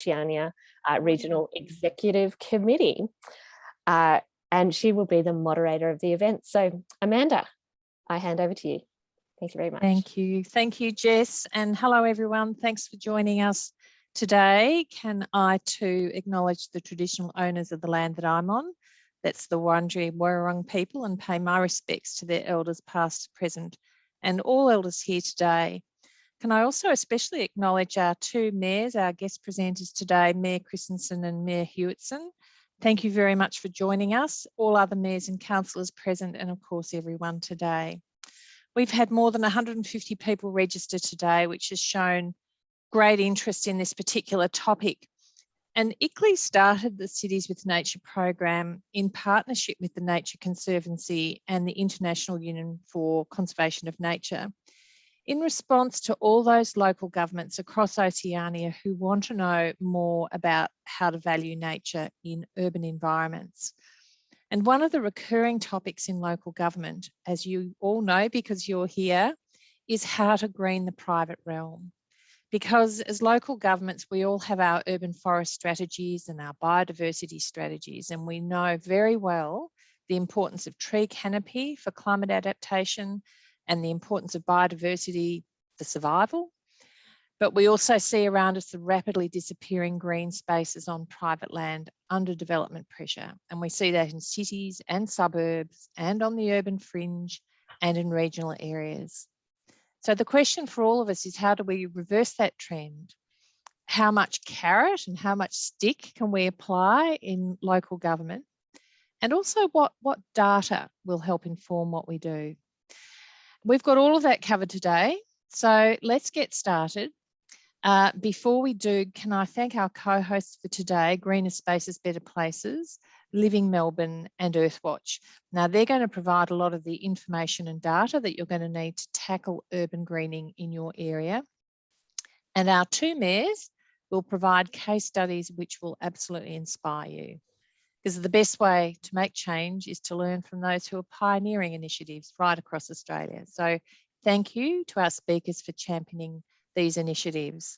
Oceania Regional Executive Committee. And she will be the moderator of the event. So Amanda, I hand over to you. Thank you very much. Thank you. Thank you, Jess. And hello, everyone. Thanks for joining us today. Can I too acknowledge the traditional owners of the land that I'm on? That's the Wurundjeri Wurrung people, and pay my respects to their elders past, present, and all elders here today. Can I also especially acknowledge our two mayors, our guest presenters today, Mayor Christensen and Mayor Hewitson. Thank you very much for joining us, all other mayors and councillors present, and of course everyone today. We've had more than 150 people register today, which has shown great interest in this particular topic. And ICLEI started the Cities with Nature program in partnership with the Nature Conservancy and the International Union for Conservation of Nature, in response to all those local governments across Oceania who want to know more about how to value nature in urban environments. And one of the recurring topics in local government, as you all know because you're here, is how to green the private realm. Because as local governments, we all have our urban forest strategies and our biodiversity strategies, and we know very well the importance of tree canopy for climate adaptation and the importance of biodiversity for survival. But we also see around us the rapidly disappearing green spaces on private land under development pressure. And we see that in cities and suburbs and on the urban fringe and in regional areas. So the question for all of us is, how do we reverse that trend? How much carrot and how much stick can we apply in local government? And also what data will help inform what we do? We've got all of that covered today. So let's get started. Before we do, can I thank our co-hosts for today, Greener Spaces, Better Places, Living Melbourne and EarthWatch. Now they're going to provide a lot of the information and data that you're going to need to tackle urban greening in your area. And our two mayors will provide case studies which will absolutely inspire you. Because the best way to make change is to learn from those who are pioneering initiatives right across Australia. So thank you to our speakers for championing these initiatives.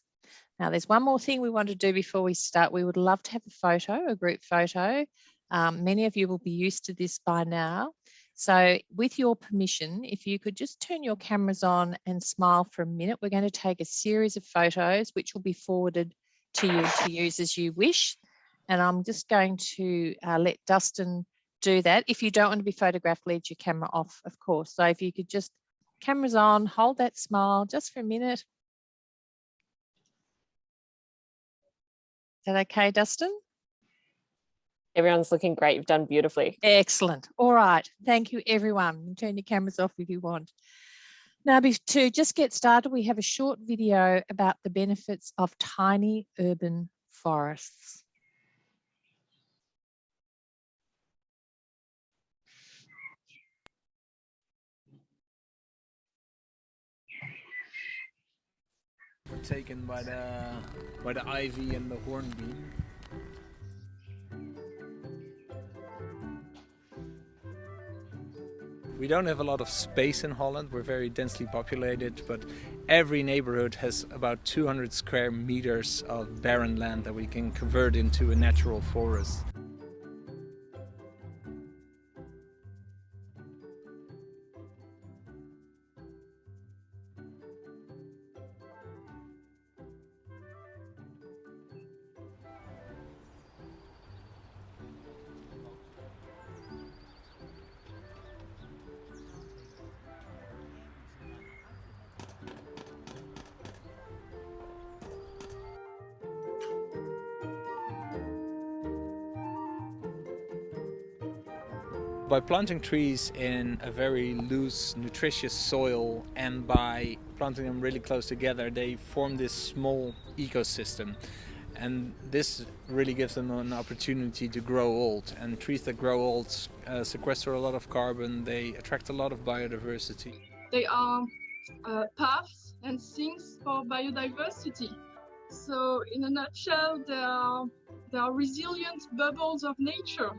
Now there's one more thing we want to do before we start. We would love to have a photo, a group photo. Many of you will be used to this by now. So with your permission, if you could just turn your cameras on and smile for a minute, we're going to take a series of photos which will be forwarded to you to use as you wish. And I'm just going to let Dustin do that. If you don't want to be photographed, leave your camera off, of course. So if you could just, cameras on, hold that smile just for a minute. Is that okay, Dustin? Everyone's looking great. You've done beautifully. Excellent. All right. Thank you, everyone. Turn your cameras off if you want. Now, to just get started, we have a short video about the benefits of tiny urban forests. We're taken by the ivy and the hornbeam. We don't have a lot of space in Holland. We're very densely populated, but every neighborhood has about 200 square meters of barren land that we can convert into a natural forest. By planting trees in a very loose, nutritious soil and by planting them really close together, they form this small ecosystem. And this really gives them an opportunity to grow old. And trees that grow old sequester a lot of carbon, they attract a lot of biodiversity. They are paths and sinks for biodiversity. So in a nutshell, they are resilient bubbles of nature.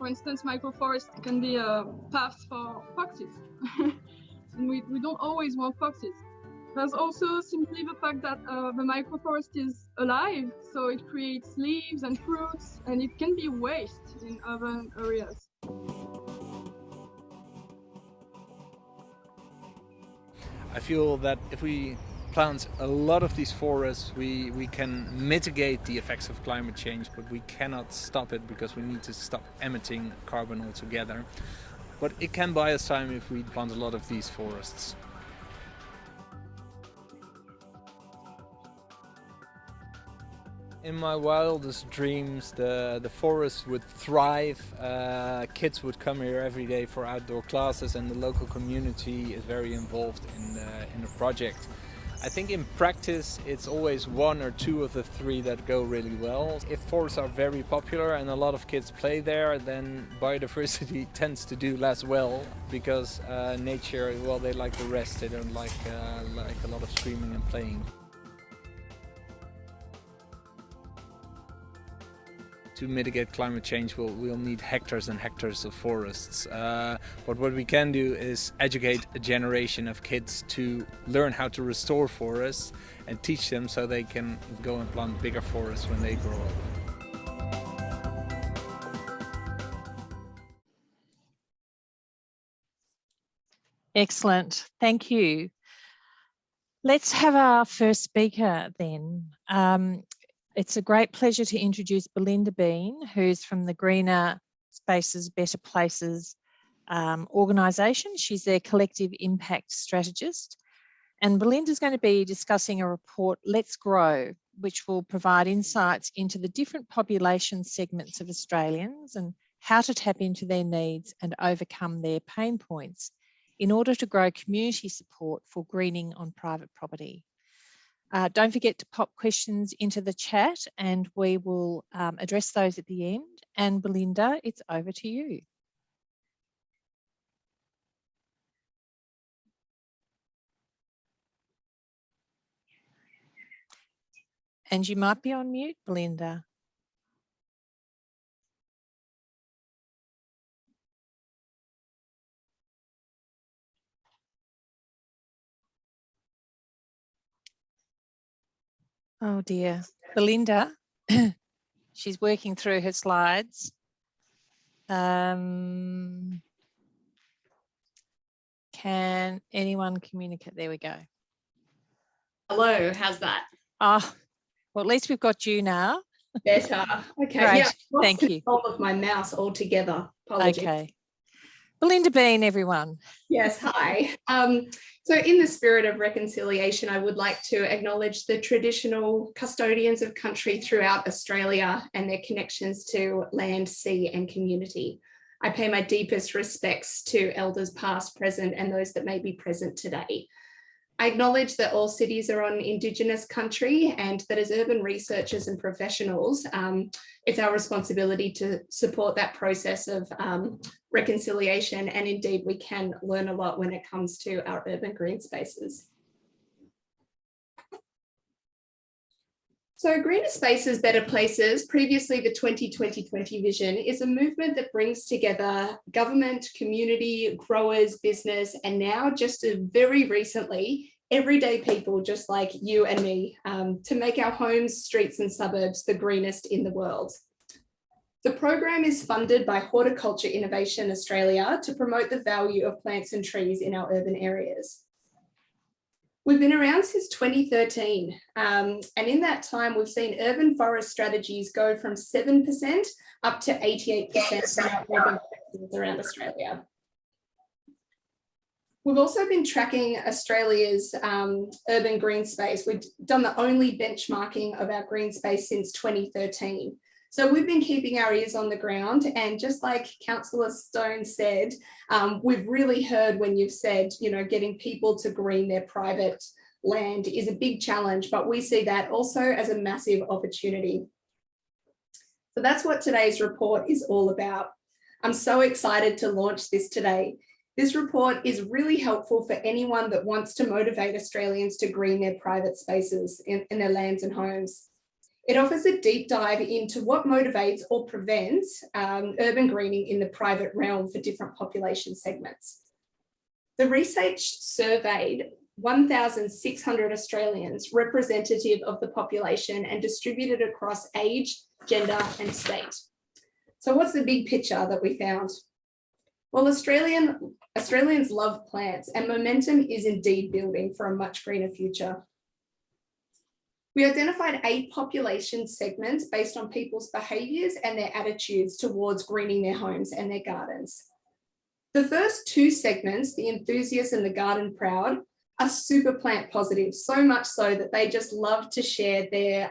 For instance, microforest can be a path for foxes. And we don't always want foxes. There's also simply the fact that the microforest is alive, so it creates leaves and fruits, and it can be waste in urban areas. I feel that if we plant a lot of these forests, we can mitigate the effects of climate change, but we cannot stop it because we need to stop emitting carbon altogether. But it can buy us time if we plant a lot of these forests. In my wildest dreams, the forest would thrive, kids would come here every day for outdoor classes, and the local community is very involved in the project. I think in practice it's always one or two of the three that go really well. If forests are very popular and a lot of kids play there, then biodiversity tends to do less well, because nature, well, they like the rest, they don't like a lot of screaming and playing. To mitigate climate change, we'll need hectares and hectares of forests. But what we can do is educate a generation of kids to learn how to restore forests and teach them so they can go and plant bigger forests when they grow up. Excellent, thank you. Let's have our first speaker then. It's a great pleasure to introduce Belinda Bean, who's from the Greener Spaces, Better Places organisation. She's their collective impact strategist. And Belinda's going to be discussing a report, Let's Grow, which will provide insights into the different population segments of Australians and how to tap into their needs and overcome their pain points in order to grow community support for greening on private property. Don't forget to pop questions into the chat and we will address those at the end. And Belinda, it's over to you. And you might be on mute, Belinda. Oh dear, Belinda, she's working through her slides. Can anyone communicate? There we go. Hello, how's that? Oh, well, at least we've got you now. Better. Okay. Great. Yeah, Thank you. Control of my mouse altogether. Apologies. Okay. Belinda Bean, everyone. Yes, hi. So in the spirit of reconciliation, I would like to acknowledge the traditional custodians of country throughout Australia and their connections to land, sea and community. I pay my deepest respects to elders past, present and those that may be present today. I acknowledge that all cities are on Indigenous country and that as urban researchers and professionals, it's our responsibility to support that process of reconciliation, and indeed we can learn a lot when it comes to our urban green spaces. So Greener Spaces, Better Places, previously the 2020 vision, is a movement that brings together government, community, growers, business, and now just very recently, everyday people just like you and me, to make our homes, streets and suburbs the greenest in the world. The program is funded by Horticulture Innovation Australia to promote the value of plants and trees in our urban areas. We've been around since 2013, and in that time we've seen urban forest strategies go from 7% up to 88% in our urban spaces around Australia. We've also been tracking Australia's urban green space. We've done the only benchmarking of our green space since 2013. So we've been keeping our ears on the ground, and just like Councillor Stone said, we've really heard when you've said, you know, getting people to green their private land is a big challenge, but we see that also as a massive opportunity. So that's what today's report is all about. I'm so excited to launch this today. This report is really helpful for anyone that wants to motivate Australians to green their private spaces in their lands and homes. It offers a deep dive into what motivates or prevents urban greening in the private realm for different population segments. The research surveyed 1,600 Australians representative of the population and distributed across age, gender and state. So what's the big picture that we found? Well, Australians love plants and momentum is indeed building for a much greener future. We identified 8 population segments based on people's behaviours and their attitudes towards greening their homes and their gardens. The first 2 segments, the enthusiasts and the garden proud, are super plant positive, so much so that they just love to share their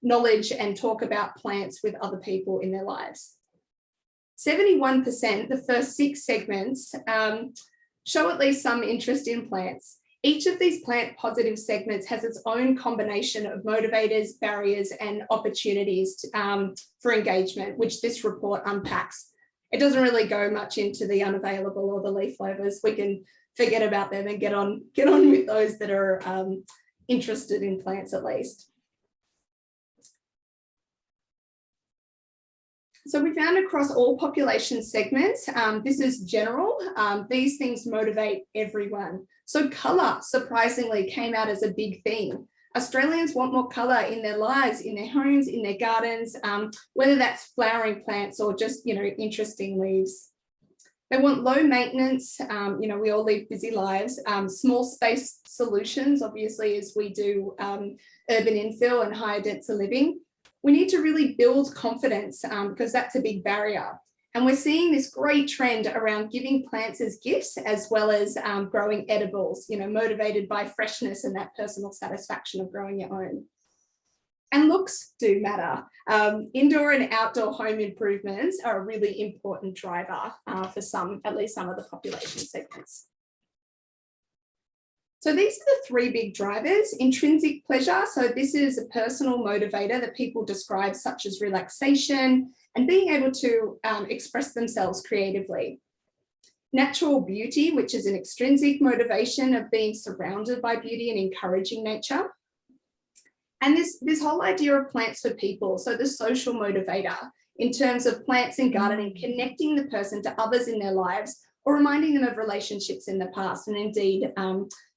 knowledge and talk about plants with other people in their lives. 71%, the first 6 segments, show at least some interest in plants. Each of these plant positive segments has its own combination of motivators, barriers, and opportunities for engagement, which this report unpacks. It doesn't really go much into the unavailable or the leaf clovers. We can forget about them and get on with those that are interested in plants at least. So we found across all population segments, this is general, these things motivate everyone. So colour, surprisingly, came out as a big theme. Australians want more colour in their lives, in their homes, in their gardens, whether that's flowering plants or just, interesting leaves. They want low maintenance, we all live busy lives, small space solutions, obviously, as we do urban infill and higher density living. We need to really build confidence because that's a big barrier. And we're seeing this great trend around giving plants as gifts as well as growing edibles, motivated by freshness and that personal satisfaction of growing your own. And looks do matter. Indoor and outdoor home improvements are a really important driver for at least some of the population segments. So these are the 3 big drivers. Intrinsic pleasure. So this is a personal motivator that people describe, such as relaxation and being able to express themselves creatively. Natural beauty, which is an extrinsic motivation of being surrounded by beauty and encouraging nature. And this whole idea of plants for people, so the social motivator in terms of plants and gardening, connecting the person to others in their lives or reminding them of relationships in the past, and indeed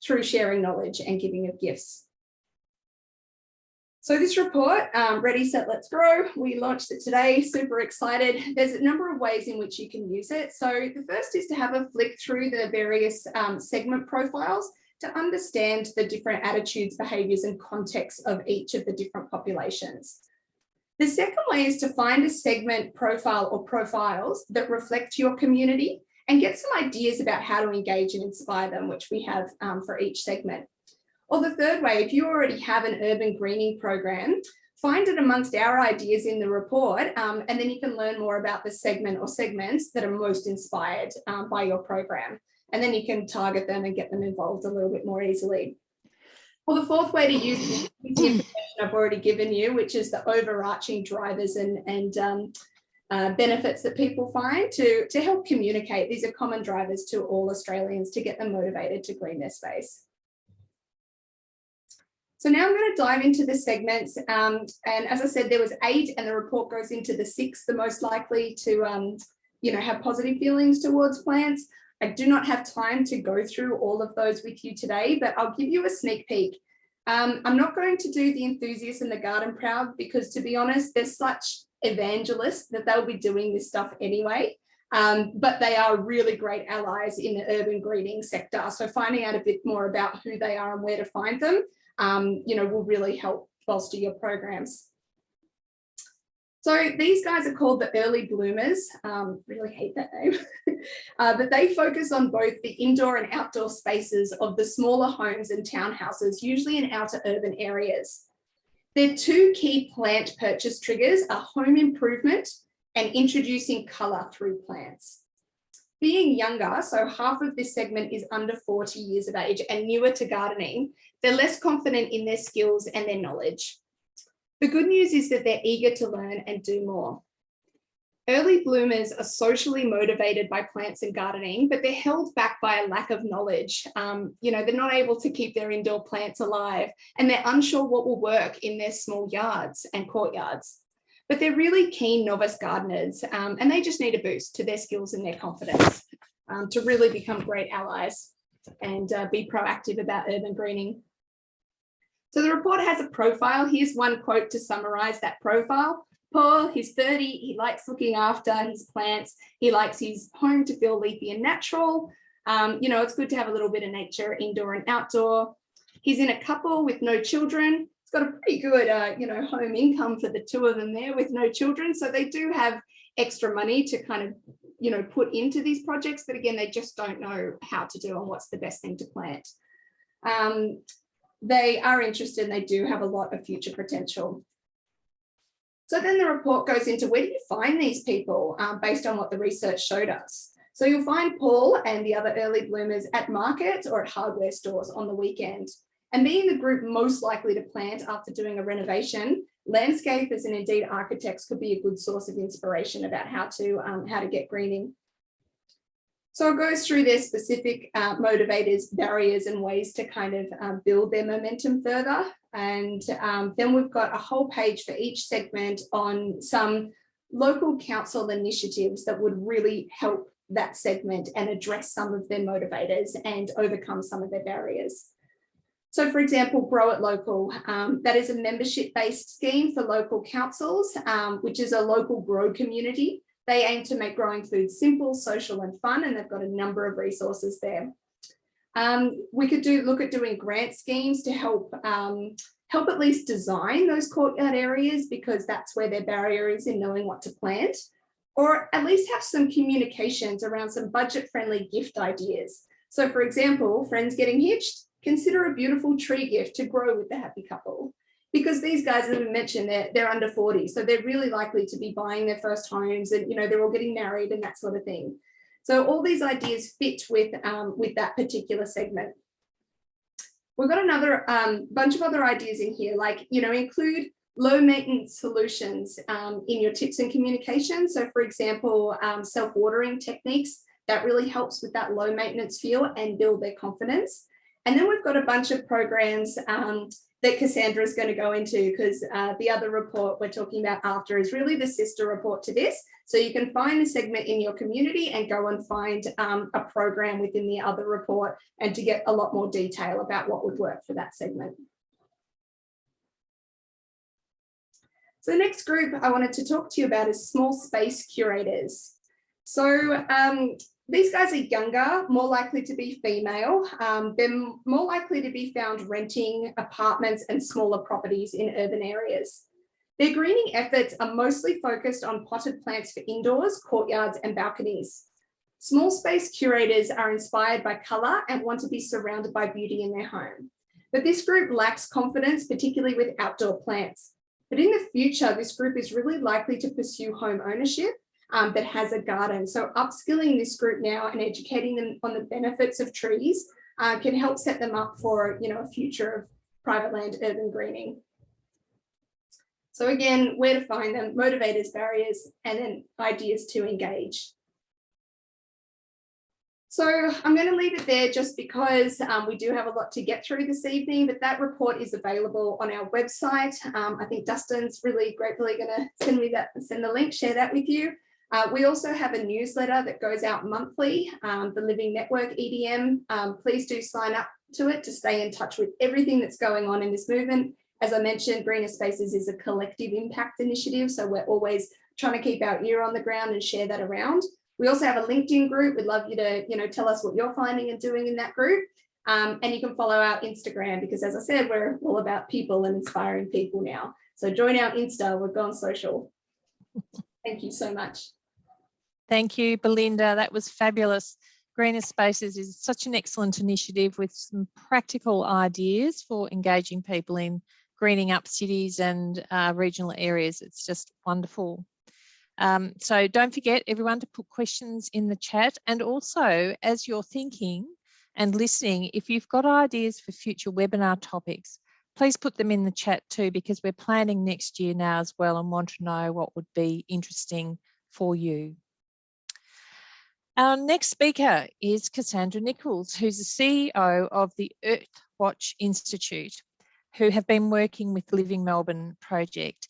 through sharing knowledge and giving of gifts. So this report, Ready, Set, Let's Grow, we launched it today, super excited. There's a number of ways in which you can use it. So the first is to have a flick through the various segment profiles to understand the different attitudes, behaviours and contexts of each of the different populations. The second way is to find a segment profile or profiles that reflect your community and get some ideas about how to engage and inspire them, which we have for each segment. Or the third way, if you already have an urban greening program, find it amongst our ideas in the report, and then you can learn more about the segment or segments that are most inspired by your program. And then you can target them and get them involved a little bit more easily. Well, the fourth way to use the information I've already given you, which is the overarching drivers and benefits that people find to help communicate. These are common drivers to all Australians to get them motivated to green their space. So now I'm going to dive into the segments. And as I said, there was 8 and the report goes into the 6, the most likely to have positive feelings towards plants. I do not have time to go through all of those with you today, but I'll give you a sneak peek. I'm not going to do the enthusiasts and the garden proud because, to be honest, they're such evangelists that they'll be doing this stuff anyway. But they are really great allies in the urban greening sector. So finding out a bit more about who they are and where to find them, will really help bolster your programs. So these guys are called the early bloomers. Really hate that name. But they focus on both the indoor and outdoor spaces of the smaller homes and townhouses, usually in outer urban areas. Their 2 key plant purchase triggers are home improvement and introducing colour through plants. Being younger, so half of this segment is under 40 years of age and newer to gardening, they're less confident in their skills and their knowledge. The good news is that they're eager to learn and do more. Early bloomers are socially motivated by plants and gardening, but they're held back by a lack of knowledge. They're not able to keep their indoor plants alive, and they're unsure what will work in their small yards and courtyards. But they're really keen novice gardeners, and they just need a boost to their skills and their confidence to really become great allies and be proactive about urban greening. So the report has a profile. Here's one quote to summarize that profile. Paul, he's 30, he likes looking after his plants, he likes his home to feel leafy and natural. It's good to have a little bit of nature indoor and outdoor. He's in a couple with no children. He's got a pretty good, home income for the two of them there with no children. So they do have extra money to kind of, put into these projects, but again, they just don't know how to do and what's the best thing to plant. They are interested and they do have a lot of future potential. So then the report goes into where do you find these people based on what the research showed us. So you'll find Paul and the other early bloomers at markets or at hardware stores on the weekend. And being the group most likely to plant after doing a renovation, landscapers and indeed architects could be a good source of inspiration about how to get greening. So it goes through their specific motivators, barriers and ways to kind of build their momentum further. And then we've got a whole page for each segment on some local council initiatives that would really help that segment and address some of their motivators and overcome some of their barriers. So for example, Grow It Local, that is a membership-based scheme for local councils, which is a local grow community. They aim to make growing food simple, social and fun, and they've got a number of resources there. We could look at doing grant schemes to help at least design those courtyard areas, because that's where their barrier is in knowing what to plant, or at least have some communications around some budget-friendly gift ideas. So for example, friends getting hitched, consider a beautiful tree gift to grow with the happy couple. Because these guys, as I mentioned, they're under 40, so they're really likely to be buying their first homes, and they're all getting married and that sort of thing. So all these ideas fit with that particular segment. We've got another bunch of other ideas in here, like include low maintenance solutions in your tips and communication. So for example, self-watering techniques that really helps with that low maintenance feel and build their confidence. And then we've got a bunch of programs that Cassandra is going to go into, because the other report we're talking about after is really the sister report to this. So you can find the segment in your community and go and find a program within the other report and to get a lot more detail about what would work for that segment. So the next group I wanted to talk to you about is small space curators. So these guys are younger, more likely to be female. They're more likely to be found renting apartments and smaller properties in urban areas. Their greening efforts are mostly focused on potted plants for indoors, courtyards, and balconies. Small space curators are inspired by colour and want to be surrounded by beauty in their home. But this group lacks confidence, particularly with outdoor plants. But in the future, this group is really likely to pursue home ownership that has a garden. So upskilling this group now and educating them on the benefits of trees can help set them up for a future of private land urban greening. So again, where to find them, motivators, barriers, and then ideas to engage. So I'm going to leave it there just because we do have a lot to get through this evening, but that report is available on our website. I think Dustin's really gratefully going to send the link, share that with you. We also have a newsletter that goes out monthly, the Living Network EDM. Please do sign up to it to stay in touch with everything that's going on in this movement. As I mentioned, Greener Spaces is a collective impact initiative, so we're always trying to keep our ear on the ground and share that around. We also have a LinkedIn group. We'd love you to tell us what you're finding and doing in that group. And you can follow our Instagram, because as I said, we're all about people and inspiring people now. So join our Insta, we've gone social. Thank you so much. Thank you, Belinda. That was fabulous. Greener Spaces is such an excellent initiative with some practical ideas for engaging people in greening up cities and regional areas. It's just wonderful. So don't forget, everyone, to put questions in the chat. And also, as you're thinking and listening, if you've got ideas for future webinar topics, please put them in the chat too, because we're planning next year now as well and want to know what would be interesting for you. Our next speaker is Cassandra Nichols, who's the CEO of the EarthWatch Institute, who have been working with the Living Melbourne project.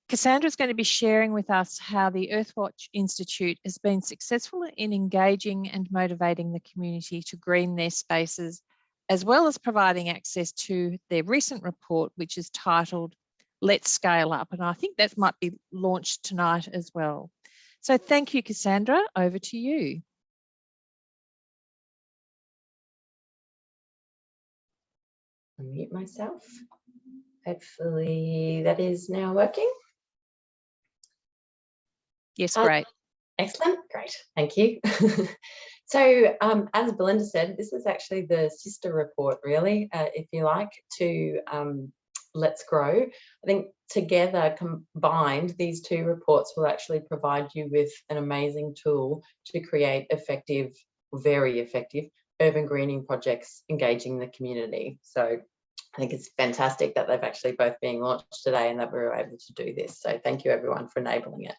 Cassandra is going to be sharing with us how the EarthWatch Institute has been successful in engaging and motivating the community to green their spaces, as well as providing access to their recent report, which is titled Let's Scale Up. And I think that might be launched tonight as well. So thank you, Cassandra. Over to you. Unmute myself. Hopefully that is now working. Yes, great. Excellent, great, thank you. So as Belinda said, this is actually the sister report, really, if you like, to Let's Grow. I think together, combined, these two reports will actually provide you with an amazing tool to create effective, very effective urban greening projects engaging the community. So I think it's fantastic that they've actually both being launched today and that we were able to do this. So thank you everyone for enabling it.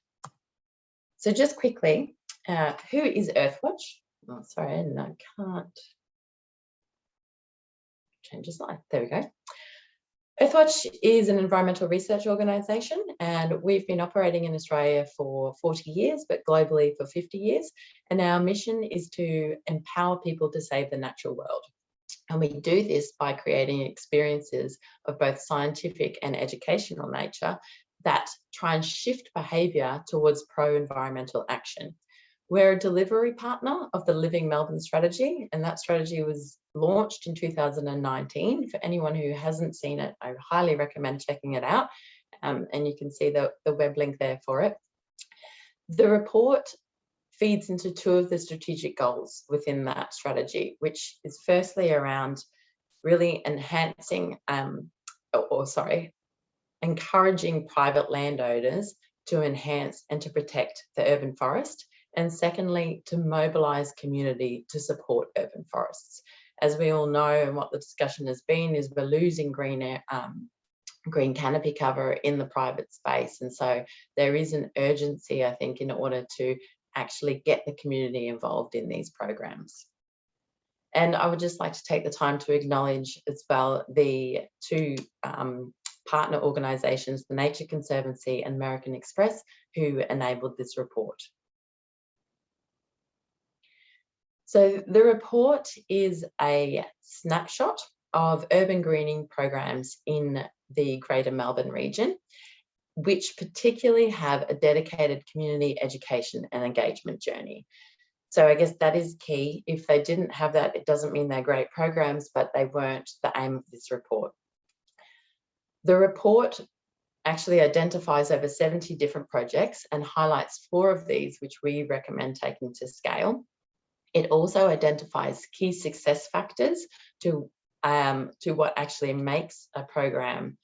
So just quickly, who is EarthWatch? Oh, sorry, and I can't change the slide. There we go. EarthWatch is an environmental research organisation, and we've been operating in Australia for 40 years, but globally for 50 years. And our mission is to empower people to save the natural world. And we do this by creating experiences of both scientific and educational nature that try and shift behaviour towards pro-environmental action. We're a delivery partner of the Living Melbourne strategy, and that strategy was launched in 2019. For anyone who hasn't seen it, I highly recommend checking it out, and you can see the web link there for it. The report feeds into two of the strategic goals within that strategy, which is firstly around really encouraging private landowners to enhance and to protect the urban forest, and secondly, to mobilise community to support urban forests. As we all know, and what the discussion has been, is we're losing green canopy cover in the private space, and so there is an urgency, I think, in order to actually get the community involved in these programs. And I would just like to take the time to acknowledge as well the two partner organisations, the Nature Conservancy and American Express, who enabled this report. So the report is a snapshot of urban greening programs in the Greater Melbourne region, which particularly have a dedicated community education and engagement journey. So I guess that is key. If they didn't have that, it doesn't mean they're great programs, but they weren't the aim of this report. The report actually identifies over 70 different projects and highlights 4 of these, which we recommend taking to scale. It also identifies key success factors to what actually makes a program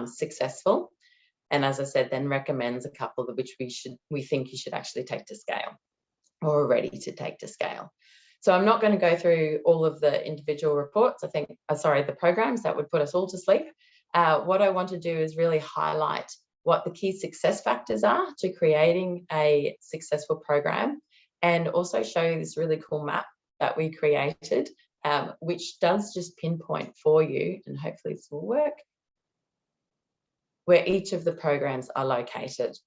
successful. And as I said, then recommends a couple of which we think you should actually take to scale or are ready to take to scale. So I'm not going to go through all of the individual reports. I think, the programs, that would put us all to sleep. What I want to do is really highlight what the key success factors are to creating a successful program, and also show you this really cool map that we created, which does just pinpoint for you, and hopefully this will work, where each of the programs are located.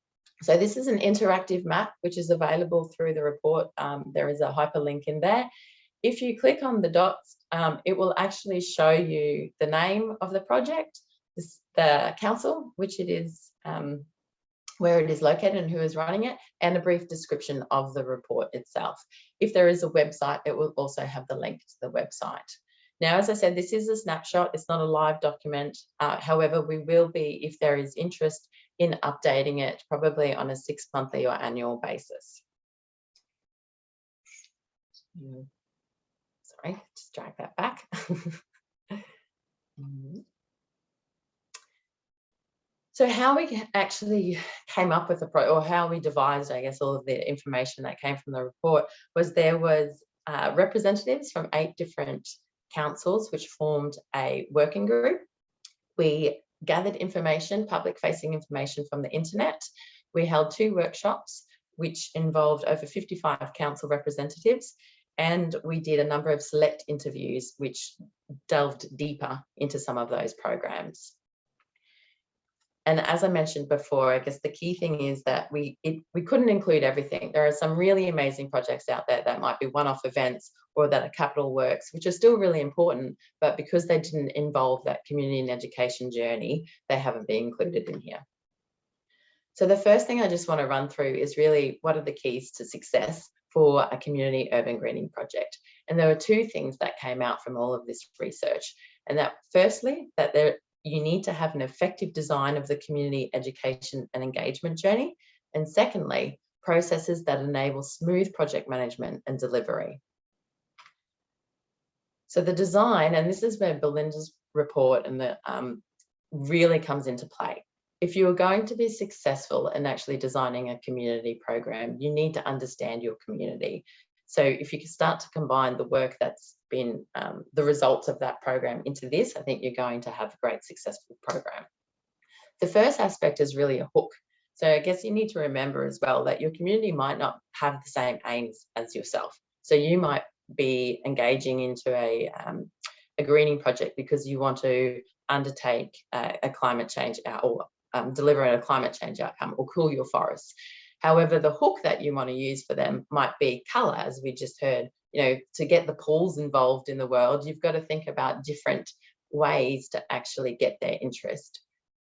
So this is an interactive map which is available through the report. There is a hyperlink in there. If you click on the dots, it will actually show you the name of the project, the council, which it is, where it is located and who is running it, and a brief description of the report itself. If there is a website, it will also have the link to the website. Now, as I said, this is a snapshot. It's not a live document. However, we will be, if there is interest, in updating it probably on a 6-monthly or annual basis. Sorry, just drag that back. So how we actually came up with or how we devised, I guess, all of the information that came from the report was there was representatives from 8 different councils which formed a working group. We gathered information, public-facing information from the internet. We held 2 workshops. which involved over 55 council representatives, and we did a number of select interviews which delved deeper into some of those programs. And as I mentioned before, I guess the key thing is that we couldn't include everything. There are some really amazing projects out there that might be one-off events or that are capital works, which are still really important, but because they didn't involve that community and education journey, they haven't been included in here. So the first thing I just want to run through is really what are the keys to success for a community urban greening project. And there were two things that came out from all of this research. And that firstly, that you need to have an effective design of the community education and engagement journey. And secondly, processes that enable smooth project management and delivery. So the design, and this is where Belinda's report and the really comes into play. If you are going to be successful in actually designing a community program, you need to understand your community. So if you can start to combine the work that's been the results of that program into this, I think you're going to have a great successful program. The first aspect is really a hook. So I guess you need to remember as well that your community might not have the same aims as yourself. So you might be engaging into a greening project because you want to undertake a climate change or deliver a climate change outcome or cool your forests. However, the hook that you want to use for them might be colour, as we just heard. You know, to get the pools involved in the world, you've got to think about different ways to actually get their interest.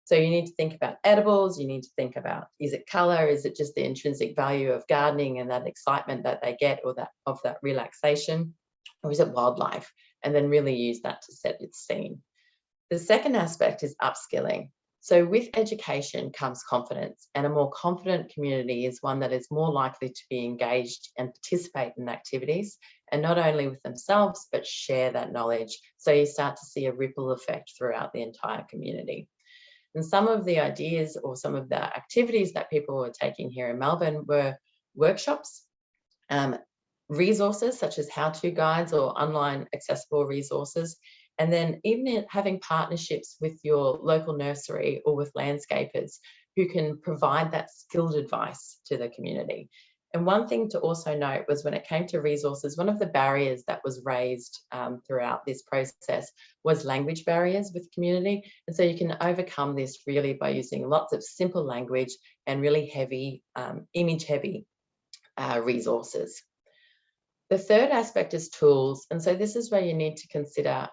So you need to think about edibles, you need to think about, is it colour, is it just the intrinsic value of gardening and that excitement that they get or that relaxation, or is it wildlife? And then really use that to set its scene. The second aspect is upskilling. So with education comes confidence, and a more confident community is one that is more likely to be engaged and participate in activities, and not only with themselves, but share that knowledge. So you start to see a ripple effect throughout the entire community. And some of the ideas or some of the activities that people were taking here in Melbourne were workshops, resources such as how-to guides or online accessible resources, and then even having partnerships with your local nursery or with landscapers who can provide that skilled advice to the community. And one thing to also note was when it came to resources, one of the barriers that was raised throughout this process was language barriers with community. And so you can overcome this really by using lots of simple language and really heavy, image-heavy resources. The third aspect is tools. And so this is where you need to consider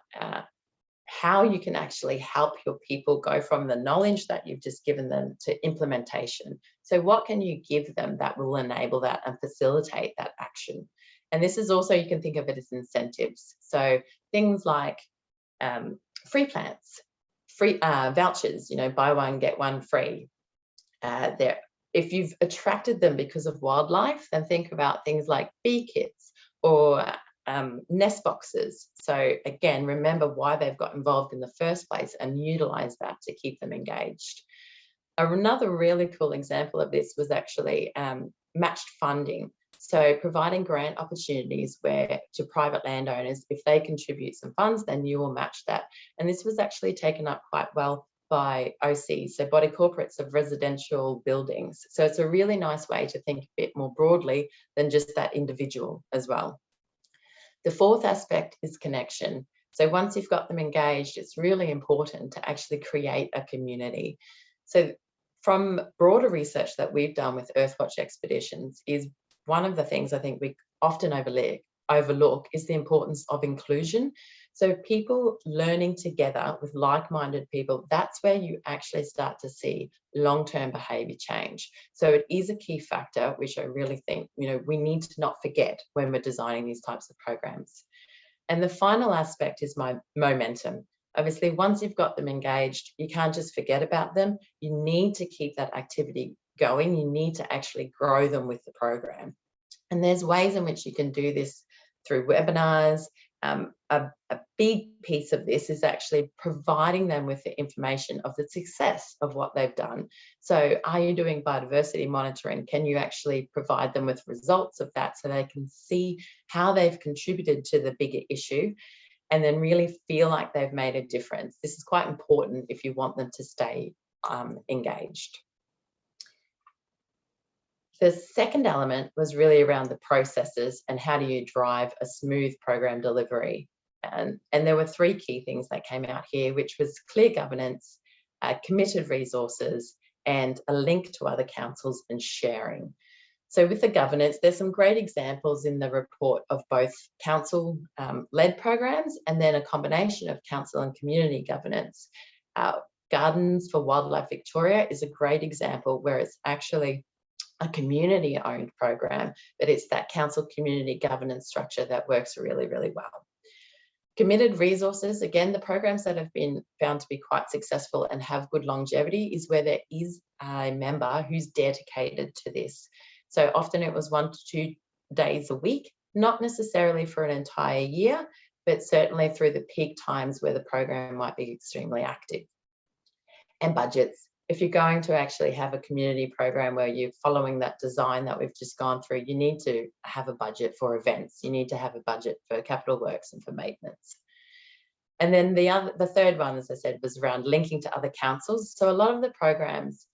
how you can actually help your people go from the knowledge that you've just given them to implementation. So what can you give them that will enable that and facilitate that action? And this is also, you can think of it as incentives. So things like free plants, free vouchers, you know, buy one, get one free. If you've attracted them because of wildlife, then think about things like bee kits or nest boxes. So again, remember why they've got involved in the first place and utilize that to keep them engaged. Another really cool example of this was actually matched funding. So providing grant opportunities where to private landowners, if they contribute some funds, then you will match that. And this was actually taken up quite well by OCs, so body corporates of residential buildings. So it's a really nice way to think a bit more broadly than just that individual as well. The fourth aspect is connection. So once you've got them engaged, it's really important to actually create a community. So from broader research that we've done with EarthWatch expeditions is one of the things I think we often overlook is the importance of inclusion. So people learning together with like-minded people, that's where you actually start to see long-term behaviour change. So it is a key factor, which I really think, you know, we need to not forget when we're designing these types of programs. And the final aspect is my momentum. Obviously, once you've got them engaged, you can't just forget about them. You need to keep that activity going. You need to actually grow them with the program. And there's ways in which you can do this through webinars. A big piece of this is actually providing them with the information of the success of what they've done. So are you doing biodiversity monitoring? Can you actually provide them with results of that so they can see how they've contributed to the bigger issue and then really feel like they've made a difference? This is quite important if you want them to stay engaged. The second element was really around the processes and how do you drive a smooth program delivery. And there were three key things that came out here, which was clear governance, committed resources, and a link to other councils and sharing. So with the governance, there's some great examples in the report of both council-led programs and then a combination of council and community governance. Gardens for Wildlife Victoria is a great example where it's actually a community-owned program, but it's that council community governance structure that works really, really well. Committed resources, again, the programs that have been found to be quite successful and have good longevity is where there is a member who's dedicated to this. So often it was 1 to 2 days a week, not necessarily for an entire year, but certainly through the peak times where the program might be extremely active. And budgets. If you're going to actually have a community program where you're following that design that we've just gone through, you need to have a budget for events. You need to have a budget for capital works and for maintenance. And then the third one, as I said, was around linking to other councils. So a lot of the programs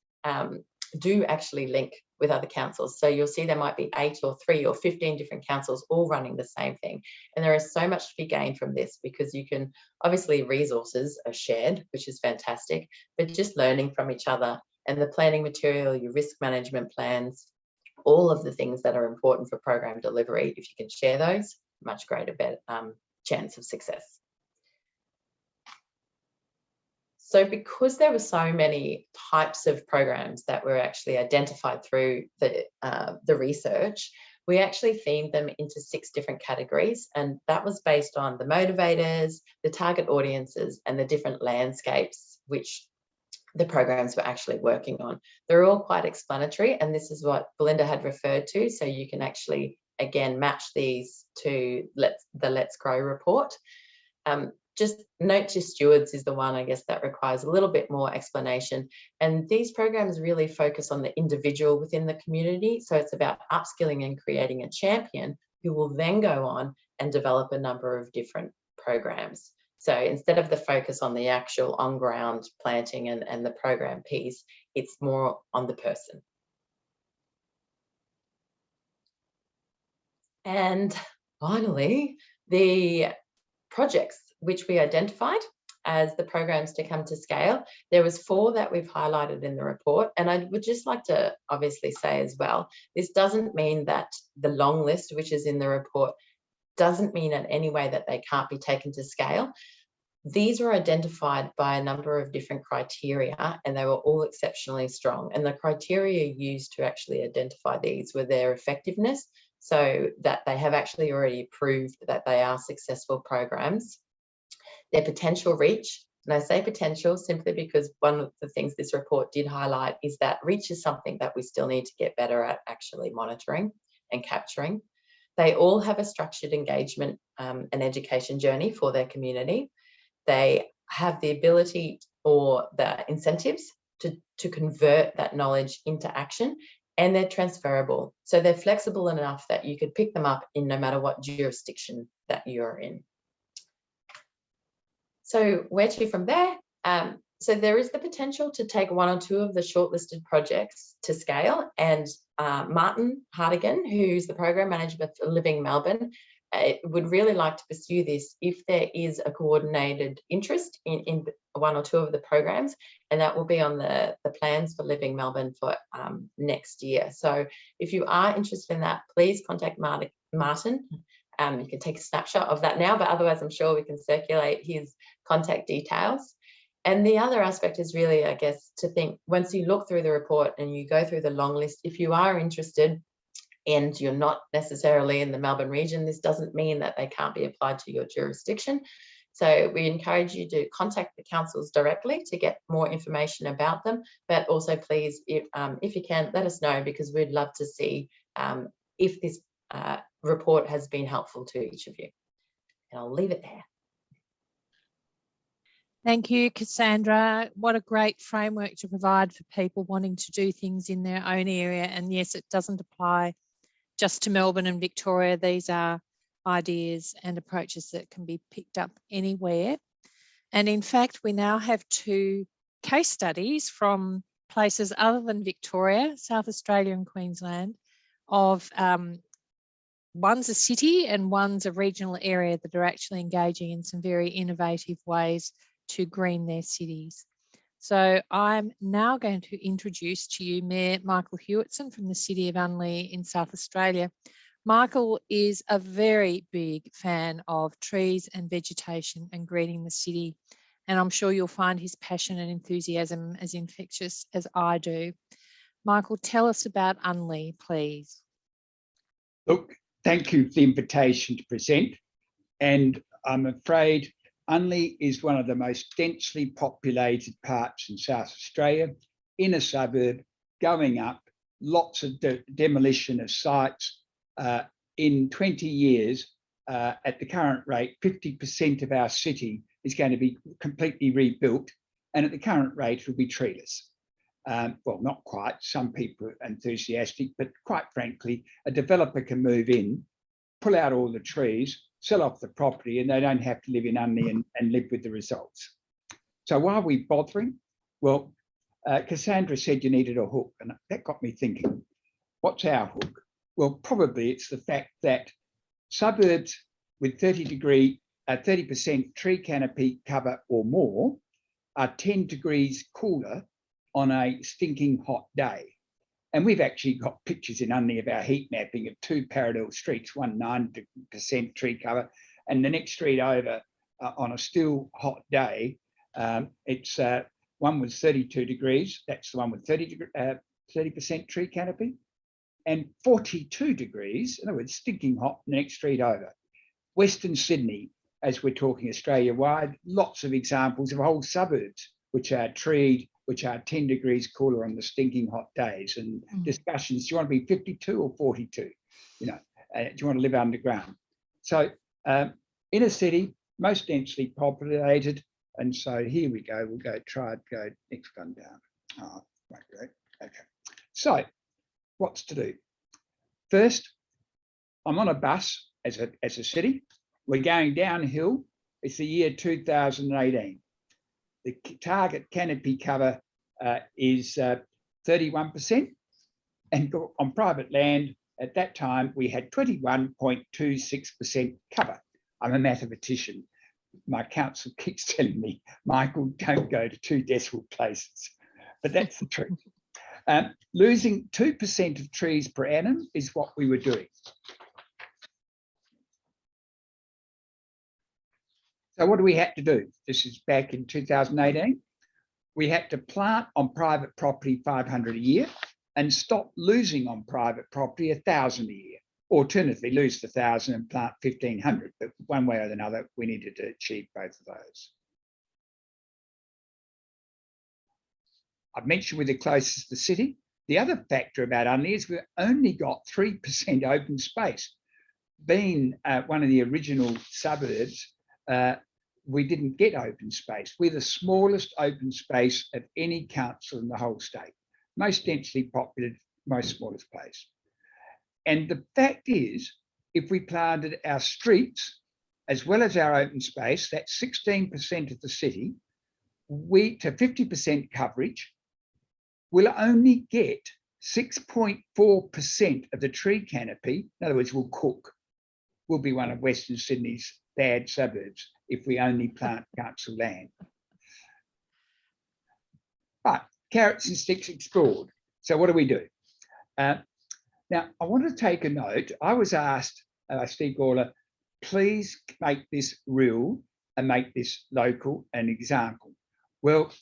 do actually link with other councils. So you'll see there might be 8 or 3 or 15 different councils all running the same thing. And there is so much to be gained from this because you can, obviously resources are shared, which is fantastic, but just learning from each other and the planning material, your risk management plans, all of the things that are important for program delivery, if you can share those, much greater chance of success. So because there were so many types of programs that were actually identified through the research, we actually themed them into 6 different categories, and that was based on the motivators, the target audiences, and the different landscapes which the programs were actually working on. They're all quite explanatory, and this is what Belinda had referred to, so you can actually, again, match these to the Let's Grow report. Just Note to Stewards is the one, I guess, that requires a little bit more explanation. And these programs really focus on the individual within the community. So it's about upskilling and creating a champion who will then go on and develop a number of different programs. So instead of the focus on the actual on-ground planting and the program piece, it's more on the person. And finally, the projects which we identified as the programs to come to scale. There was 4 that we've highlighted in the report. And I would just like to obviously say as well, this doesn't mean that the long list, which is in the report, doesn't mean in any way that they can't be taken to scale. These were identified by a number of different criteria and they were all exceptionally strong. And the criteria used to actually identify these were their effectiveness, so that they have actually already proved that they are successful programs. Their potential reach, and I say potential simply because one of the things this report did highlight is that reach is something that we still need to get better at actually monitoring and capturing. They all have a structured engagement and education journey for their community. They have the ability or the incentives to convert that knowledge into action, and they're transferable. So they're flexible enough that you could pick them up in no matter what jurisdiction that you're in. So where to from there? So there is the potential to take 1 or 2 of the shortlisted projects to scale, and Martin Hardigan, who's the program manager for Living Melbourne, would really like to pursue this if there is a coordinated interest in 1 or 2 of the programs, and that will be on the plans for Living Melbourne for next year. So if you are interested in that, please contact Martin. You can take a snapshot of that now, but otherwise I'm sure we can circulate his contact details. And the other aspect is really, I guess, to think once you look through the report and you go through the long list, if you are interested and you're not necessarily in the Melbourne region, this doesn't mean that they can't be applied to your jurisdiction. So we encourage you to contact the councils directly to get more information about them, but also please, if you can, let us know, because we'd love to see if this report has been helpful to each of you. And I'll leave it there. Thank you, Cassandra. What a great framework to provide for people wanting to do things in their own area. And yes, it doesn't apply just to Melbourne and Victoria. These are ideas and approaches that can be picked up anywhere. And in fact, we now have 2 case studies from places other than Victoria, South Australia and Queensland, of one's a city and one's a regional area that are actually engaging in some very innovative ways to green their cities. So I'm now going to introduce to you Mayor Michael Hewitson from the City of Unley in South Australia. Michael is a very big fan of trees and vegetation and greening the city, and I'm sure you'll find his passion and enthusiasm as infectious as I do. Michael, tell us about Unley, please. Look, thank you for the invitation to present, and I'm afraid Unley is one of the most densely populated parts in South Australia, in a suburb, going up, lots of demolition of sites. In 20 years, at the current rate, 50% of our city is going to be completely rebuilt, and at the current rate, it will be treeless. Well, not quite, some people are enthusiastic, but quite frankly, a developer can move in, pull out all the trees, sell off the property, and they don't have to live in Unley and live with the results. So why are we bothering? Well, Cassandra said you needed a hook, and that got me thinking, what's our hook? Well, probably it's the fact that suburbs with 30% tree canopy cover or more are 10 degrees cooler on a stinking hot day. And we've actually got pictures in Unley of our heat mapping of two parallel streets, one 9% tree cover, and the next street over on a still hot day, it's one was 32 degrees, that's the one with 30% tree canopy, and 42 degrees, in other words, stinking hot, the next street over. Western Sydney, as we're talking Australia-wide, lots of examples of whole suburbs which are treed, which are 10 degrees cooler on the stinking hot days, and discussions, do you want to be 52 or 42? You know, do you want to live underground? So inner city, most densely populated, and so here we go, we'll go next one down. Oh, right, okay. So what's to do? First, I'm on a bus as a city. We're going downhill. It's the year 2018. The target canopy cover is 31%, and on private land at that time we had 21.26% cover. I'm a mathematician. My council keeps telling me, Michael, don't go to 2 decimal places, but that's the truth. Losing 2% of trees per annum is what we were doing. So what do we have to do? This is back in 2018. We had to plant on private property 500 a year and stop losing on private property 1,000 a year. Alternatively, lose the 1,000 and plant 1,500. But one way or another, we needed to achieve both of those. I've mentioned we're the closest to the city. The other factor about Unley is we've only got 3% open space. Being one of the original suburbs, we didn't get open space. We're the smallest open space of any council in the whole state. Most densely populated, most smallest place. And the fact is, if we planted our streets as well as our open space, that's 16% of the city, we to 50% coverage, we'll only get 6.4% of the tree canopy. In other words, we'll cook. We'll be one of Western Sydney's bad suburbs if we only plant council land. But carrots and sticks explored. So what do we do? Now, I want to take a note. I was asked, Steve Gawler, please make this real and make this local an example. Well,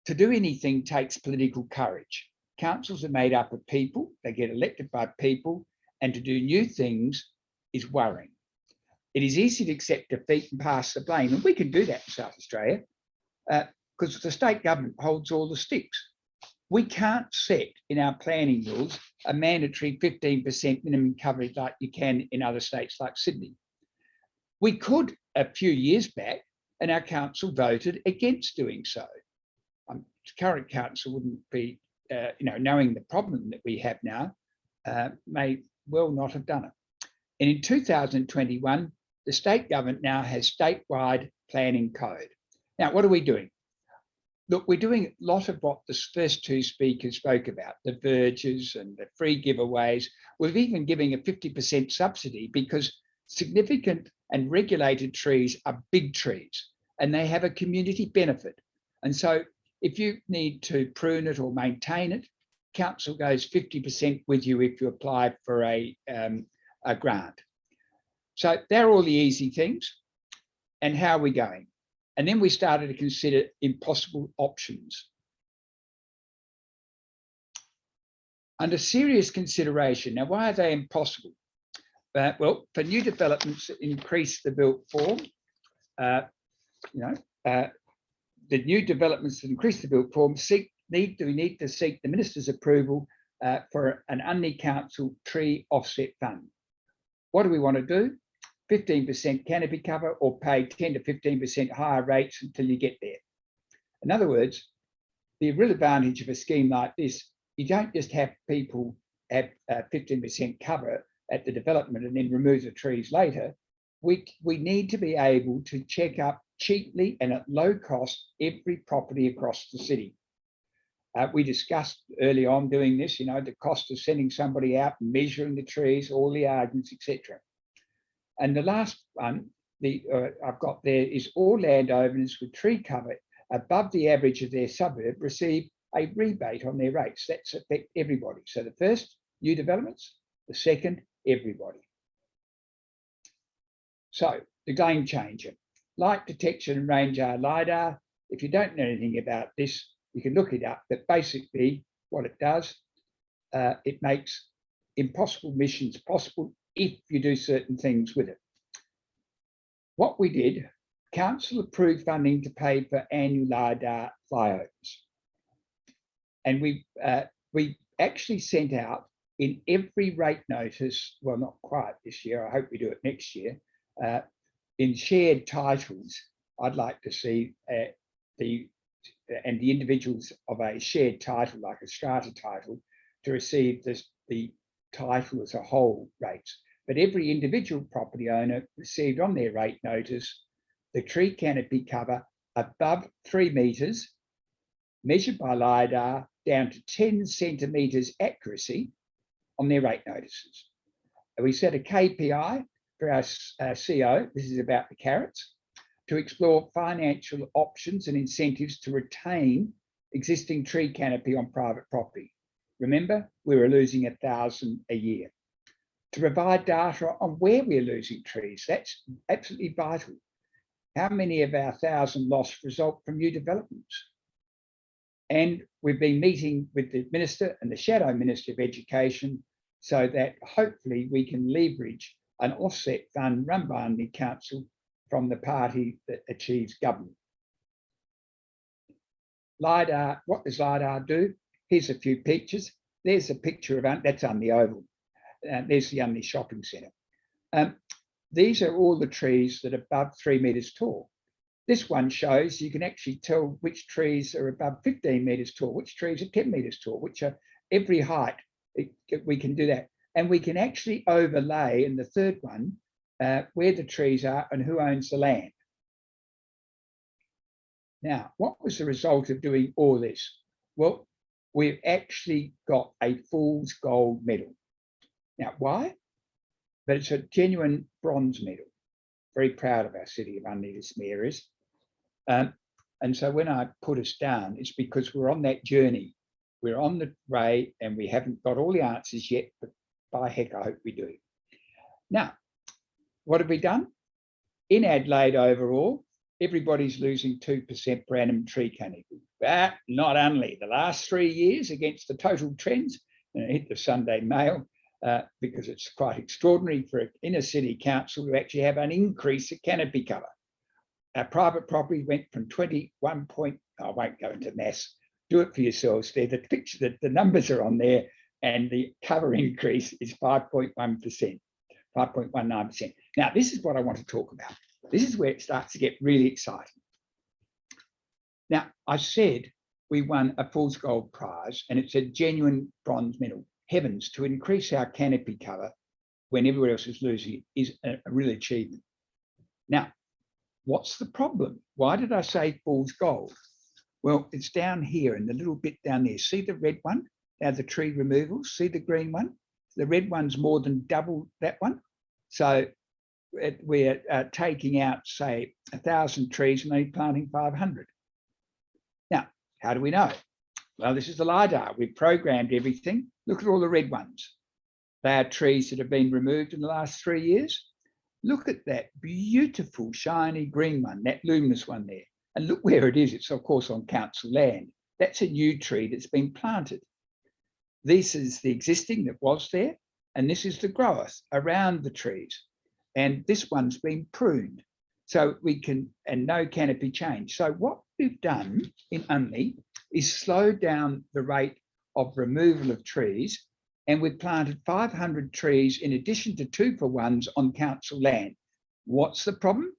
to do anything takes political courage. Councils are made up of people, they get elected by people, and to do new things is worrying. It is easy to accept defeat and pass the blame, and we can do that in South Australia because the state government holds all the sticks. We can't set in our planning rules a mandatory 15% minimum coverage like you can in other states like Sydney. We could a few years back, and our council voted against doing so. The current council wouldn't be, knowing the problem that we have now, may well not have done it. And in 2021, the state government now has statewide planning code. Now, what are we doing? look, we're doing a lot of what the first two speakers spoke about, the verges and the free giveaways. We've even given a 50% subsidy because significant and regulated trees are big trees and they have a community benefit. And so if you need to prune it or maintain it, council goes 50% with you if you apply for a grant. So they're all the easy things. And how are we going? And then we started to consider impossible options. Under serious consideration. Now, why are they impossible? Well, for new developments that increase the built form, the new developments that increase the built form we need to seek the minister's approval for an Unley Council tree offset fund. What do we want to do? 15% canopy cover or pay 10 to 15% higher rates until you get there. In other words, the real advantage of a scheme like this, you don't just have people have 15% cover at the development and then remove the trees later. We need to be able to check up cheaply and at low cost every property across the city. We discussed early on doing this, the cost of sending somebody out and measuring the trees, all the arguments, etc. And the last one I've got there is all landowners with tree cover above the average of their suburb receive a rebate on their rates. That's affect everybody. So the first, new developments, the second, everybody. So the game changer, light detection and range hour LiDAR. If you don't know anything about this, you can look it up, but basically what it does, it makes impossible missions possible if you do certain things with it. What we did, council approved funding to pay for annual LiDAR flyovers. And we actually sent out in every rate notice, well, not quite this year, I hope we do it next year, in shared titles, I'd like to see the individuals of a shared title, like a strata title, to receive the title as a whole rates. But every individual property owner received on their rate notice the tree canopy cover above 3 metres, measured by LiDAR down to 10 centimetres accuracy on their rate notices. And we set a KPI for our CO, this is about the carrots, to explore financial options and incentives to retain existing tree canopy on private property. Remember, we were losing 1,000 a year. To provide data on where we're losing trees, that's absolutely vital. How many of our 1,000 lost result from new developments? And we've been meeting with the Minister and the Shadow Minister of Education so that hopefully we can leverage an offset fund run by the council from the party that achieves government. LiDAR, what does LiDAR do? Here's a few pictures. There's a picture of, that's Unley Oval. There's the Unley Shopping Centre. These are all the trees that are above 3 metres tall. This one shows you can actually tell which trees are above 15 metres tall, which trees are 10 metres tall, which are every height. We can do that. And we can actually overlay in the third one where the trees are and who owns the land. Now, what was the result of doing all this? Well, we've actually got a fool's gold medal. Now, why? But it's a genuine bronze medal. Very proud of our city of Unley, this mayor is. And so when I put us down, it's because we're on that journey. We're on the way and we haven't got all the answers yet, but by heck, I hope we do. Now, what have we done? In Adelaide overall, everybody's losing 2% per annum tree canopy. But not Unley. The last 3 years against the total trends, and it hit the Sunday Mail, because it's quite extraordinary for an inner city council to actually have an increase of canopy cover. Our private property went from 21 point, I won't go into maths, do it for yourselves there. The picture, the numbers are on there, and the cover increase is 5.1%, 5.19%. Now, this is what I want to talk about. This is where it starts to get really exciting. Now, I said we won a Fool's Gold Prize, and it's a genuine bronze medal. Heavens, to increase our canopy cover when everywhere else is losing it is a real achievement. Now, what's the problem? Why did I say Fool's Gold? Well, it's down here and the little bit down there. See the red one? Now the tree removals, see the green one? The red one's more than double that one. So we're taking out, say, 1,000 trees and only planting 500. Now, how do we know? Well, this is the LiDAR. We've programmed everything. Look at all the red ones. They are trees that have been removed in the last 3 years. Look at that beautiful, shiny green one, that luminous one there. And look where it is. It's, of course, on council land. That's a new tree that's been planted. This is the existing that was there, and this is the growth around the trees. And this one's been pruned. So we can, and no canopy change. So what we've done in Unley is slow down the rate of removal of trees, and we've planted 500 trees in addition to 2-for-1s on council land. What's the problem?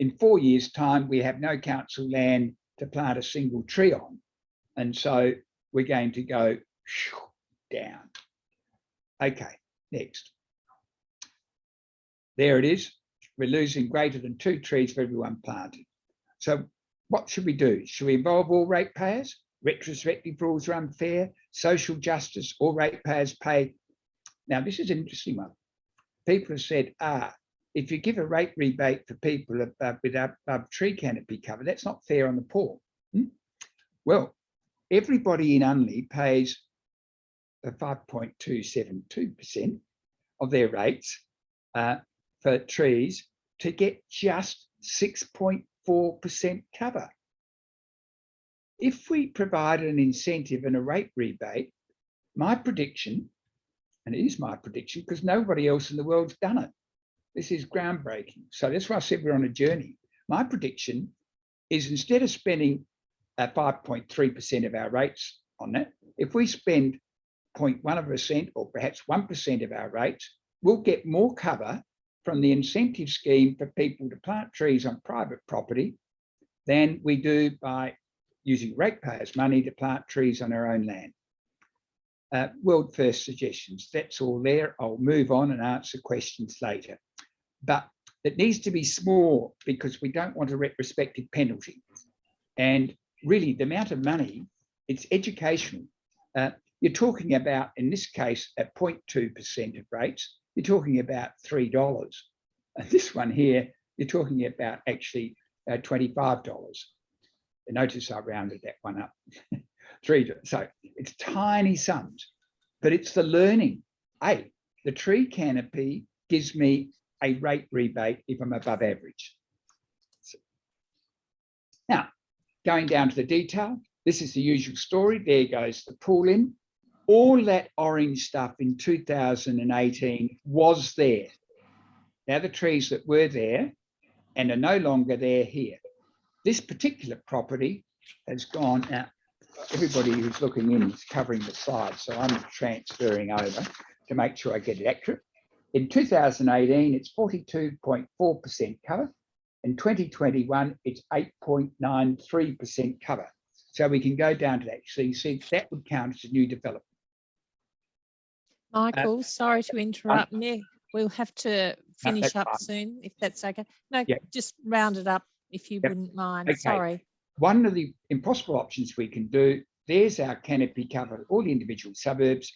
In 4 years' time, we have no council land to plant a single tree on. And so we're going to go down. Okay, next. There it is. We're losing greater than 2 trees for every one planted. So what should we do? Should we involve all ratepayers? Retrospective rules are unfair. Social justice, all ratepayers pay. Now, this is an interesting one. People have said, if you give a rate rebate for people above tree canopy cover, that's not fair on the poor. Well, everybody in Unley pays 5.272% of their rates for trees to get just 6.4% cover. If we provide an incentive and a rate rebate, my prediction, and it is my prediction because nobody else in the world's done it. This is groundbreaking. So that's why I said we're on a journey. My prediction is instead of spending 5.3% of our rates on that, if we spend 0.1% or perhaps 1% of our rates, we'll get more cover from the incentive scheme for people to plant trees on private property than we do by using ratepayers' money to plant trees on our own land. World first suggestions, that's all there. I'll move on and answer questions later. But it needs to be small because we don't want a retrospective penalty. And really the amount of money, it's educational. You're talking about, in this case, at 0.2% of rates, you're talking about $3. And this one here, you're talking about actually $25. Notice I rounded that one up. $3. So it's tiny sums, but it's the learning. The tree canopy gives me a rate rebate if I'm above average. So, now, going down to the detail, this is the usual story. There goes the pool in. All that orange stuff in 2018 was there. Now the trees that were there and are no longer there here. This particular property has gone out. Everybody who's looking in is covering the slide, so I'm transferring over to make sure I get it accurate. In 2018, it's 42.4% cover. In 2021, it's 8.93% cover. So we can go down to that. So you see that would count as a new development. Michael, sorry to interrupt. We'll have to finish up soon, if that's okay. No, yeah. Just round it up if you wouldn't mind. Okay. Sorry. One of the impossible options we can do, there's our canopy cover, all the individual suburbs.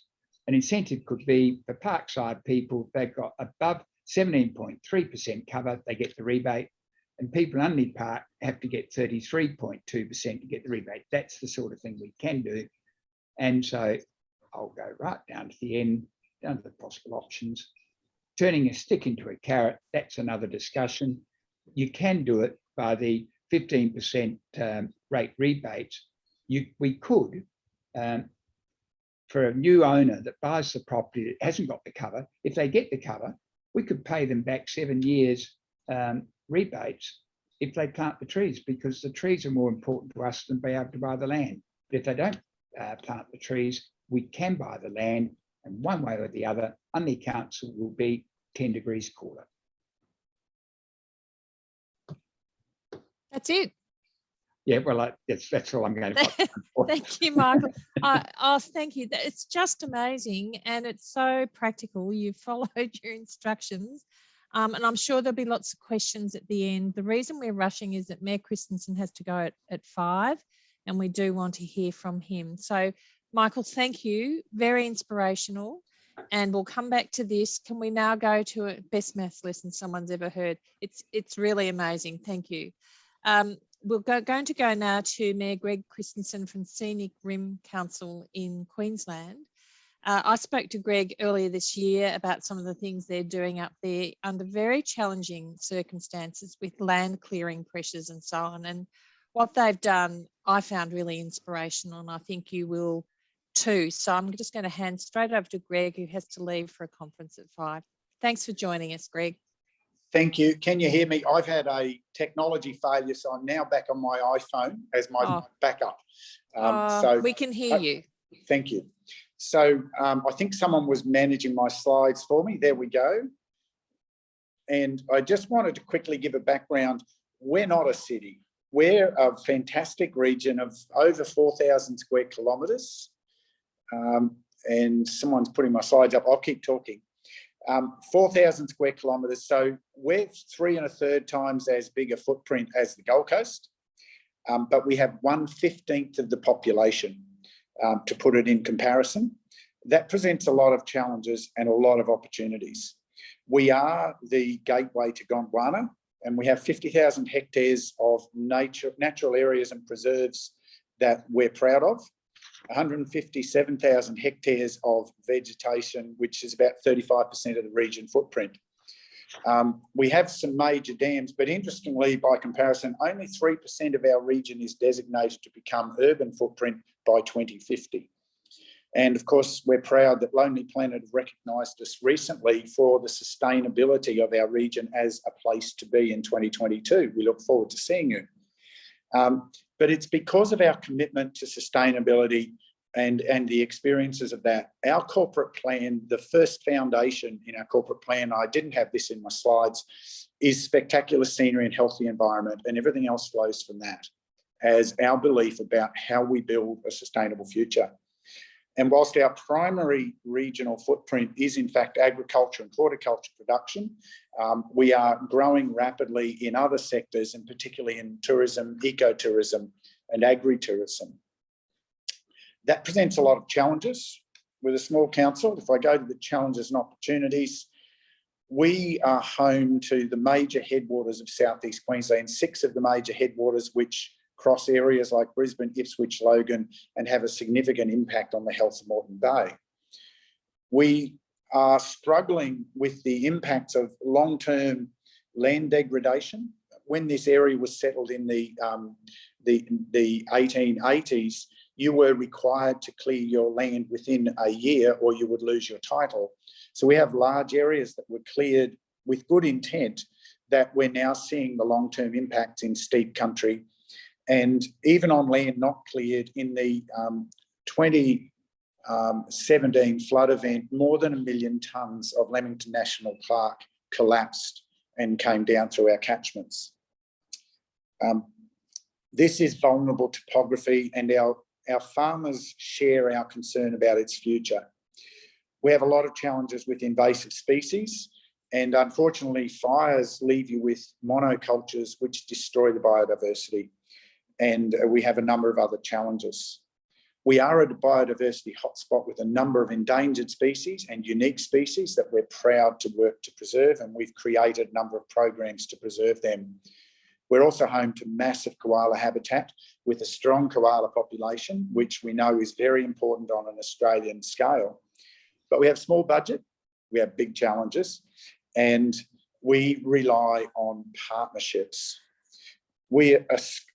An incentive could be for Parkside people, they've got above 17.3% cover, they get the rebate. And people in Unley Park have to get 33.2% to get the rebate. That's the sort of thing we can do. And so I'll go right down to the end, down to the possible options. Turning a stick into a carrot, that's another discussion. You can do it by the 15% rate rebates. We could, for a new owner that buys the property that hasn't got the cover, if they get the cover, we could pay them back 7 years rebates if they plant the trees, because the trees are more important to us than being able to buy the land. But if they don't plant the trees, we can buy the land, and one way or the other, Unley Council will be 10 degrees cooler. That's it. Yeah, well, that's all I'm going to. Thank you, Michael. Thank you. It's just amazing, and it's so practical. You've followed your instructions, and I'm sure there'll be lots of questions at the end. The reason we're rushing is that Mayor Christensen has to go at 5, and we do want to hear from him. So, Michael, thank you. Very inspirational. And we'll come back to this. Can we now go to a best maths lesson someone's ever heard? It's really amazing. Thank you. We're going to go now to Mayor Greg Christensen from Scenic Rim Council in Queensland. I spoke to Greg earlier this year about some of the things they're doing up there under very challenging circumstances with land clearing pressures and so on. And what they've done, I found really inspirational, and I think you will too. So I'm just going to hand straight over to Greg, who has to leave for a conference at 5. Thanks for joining us, Greg. Thank you. Can you hear me? I've had a technology failure, so I'm now back on my iPhone as my backup. So we can hear you. Thank you. So I think someone was managing my slides for me. There we go. And I just wanted to quickly give a background. We're not a city. We're a fantastic region of over 4,000 square kilometres. And someone's putting my slides up. I'll keep talking. 4,000 square kilometres. So we're 3 1/3 times as big a footprint as the Gold Coast, but we have 1/15 of the population. To put it in comparison, that presents a lot of challenges and a lot of opportunities. We are the gateway to Gondwana, and we have 50,000 hectares of natural areas and preserves that we're proud of. 157,000 hectares of vegetation, which is about 35% of the region footprint. We have some major dams, but interestingly, by comparison, only 3% of our region is designated to become urban footprint by 2050. And of course, we're proud that Lonely Planet have recognised us recently for the sustainability of our region as a place to be in 2022. We look forward to seeing you. But it's because of our commitment to sustainability and the experiences of that. Our corporate plan, the first foundation in our corporate plan, I didn't have this in my slides, is spectacular scenery and healthy environment, and everything else flows from that as our belief about how we build a sustainable future. And whilst our primary regional footprint is in fact agriculture and horticulture production, we are growing rapidly in other sectors, and particularly in tourism, ecotourism and agritourism. That presents a lot of challenges with a small council. If I go to the challenges and opportunities, we are home to the major headwaters of Southeast Queensland, 6 of the major headwaters which cross areas like Brisbane, Ipswich, Logan, and have a significant impact on the health of Moreton Bay. We are struggling with the impacts of long-term land degradation. When this area was settled in the 1880s, you were required to clear your land within a year or you would lose your title. So we have large areas that were cleared with good intent that we're now seeing the long-term impacts in steep country. And even on land not cleared, in the 2017 flood event, more than 1 million tonnes of Leamington National Park collapsed and came down through our catchments. This is vulnerable topography, and our farmers share our concern about its future. We have a lot of challenges with invasive species, and unfortunately fires leave you with monocultures which destroy the biodiversity. And we have a number of other challenges. We are a biodiversity hotspot with a number of endangered species and unique species that we're proud to work to preserve, and we've created a number of programs to preserve them. We're also home to massive koala habitat with a strong koala population, which we know is very important on an Australian scale. But we have small budget, we have big challenges, and we rely on partnerships. We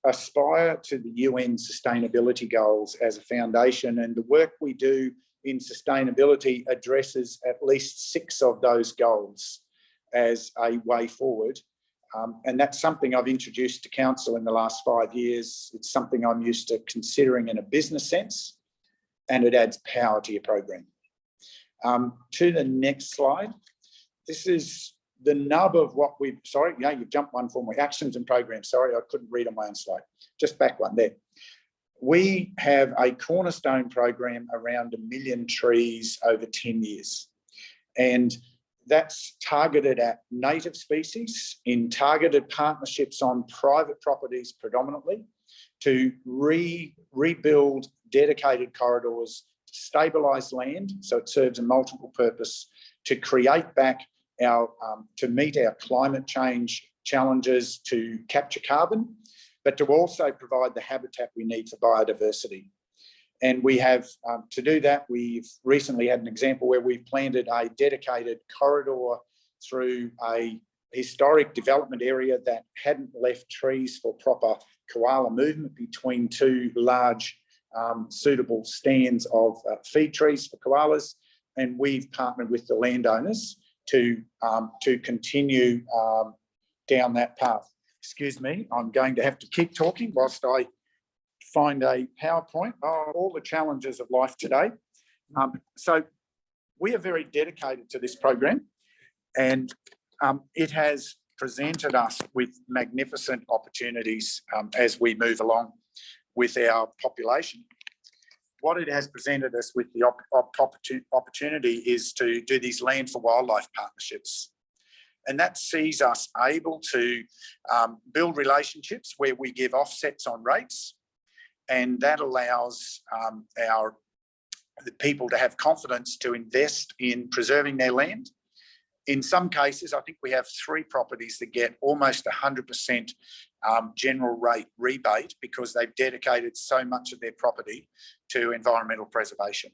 aspire to the UN sustainability goals as a foundation, and the work we do in sustainability addresses at least 6 of those goals as a way forward. And that's something I've introduced to council in the last 5 years. It's something I'm used to considering in a business sense, and it adds power to your program. To the next slide. This is the nub of what we've, sorry, yeah, you've jumped one for me. Actions and programs. Sorry, I couldn't read on my own slide. Just back one there. We have a cornerstone program around 1 million trees over 10 years. And That's targeted at native species in targeted partnerships on private properties predominantly to rebuild dedicated corridors, to stabilise land so it serves a multiple purpose, to create back our, to meet our climate change challenges, to capture carbon, but to also provide the habitat we need for biodiversity. And we have, to do that, we've recently had an example where we've planted a dedicated corridor through a historic development area that hadn't left trees for proper koala movement between two large suitable stands of feed trees for koalas. And we've partnered with the landowners to continue down that path. Excuse me, I'm going to have to keep talking whilst I find a PowerPoint. Oh, all the challenges of life today. So we are very dedicated to this program, and it has presented us with magnificent opportunities as we move along with our population. What it has presented us with the opportunity is to do these land for wildlife partnerships. And that sees us able to build relationships where we give offsets on rates. And that allows the people to have confidence to invest in preserving their land. In some cases, I think we have 3 properties that get almost 100% general rate rebate because they've dedicated so much of their property to environmental preservation.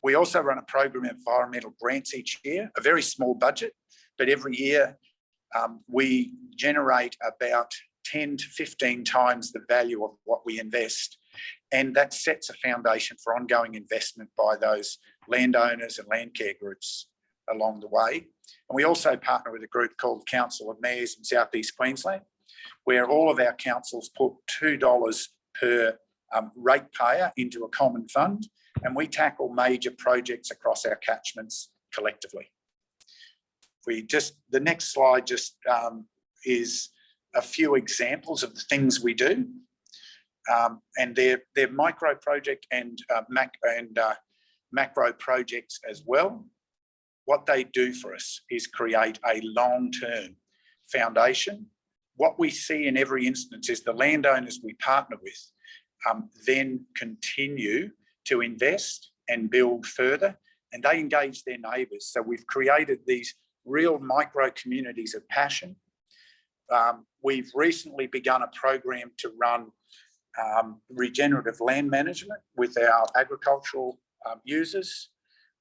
We also run a program of environmental grants each year, a very small budget, but every year we generate about 10 to 15 times the value of what we invest. And that sets a foundation for ongoing investment by those landowners and land care groups along the way. And we also partner with a group called Council of Mayors in South East Queensland, where all of our councils put $2 per ratepayer into a common fund, and we tackle major projects across our catchments collectively. The next slide just is a few examples of the things we do, and they're micro project and macro projects as well. What they do for us is create a long-term foundation. What we see in every instance is the landowners we partner with then continue to invest and build further, and they engage their neighbours. So we've created these real micro communities of passion. We've recently begun a program to run regenerative land management with our agricultural users.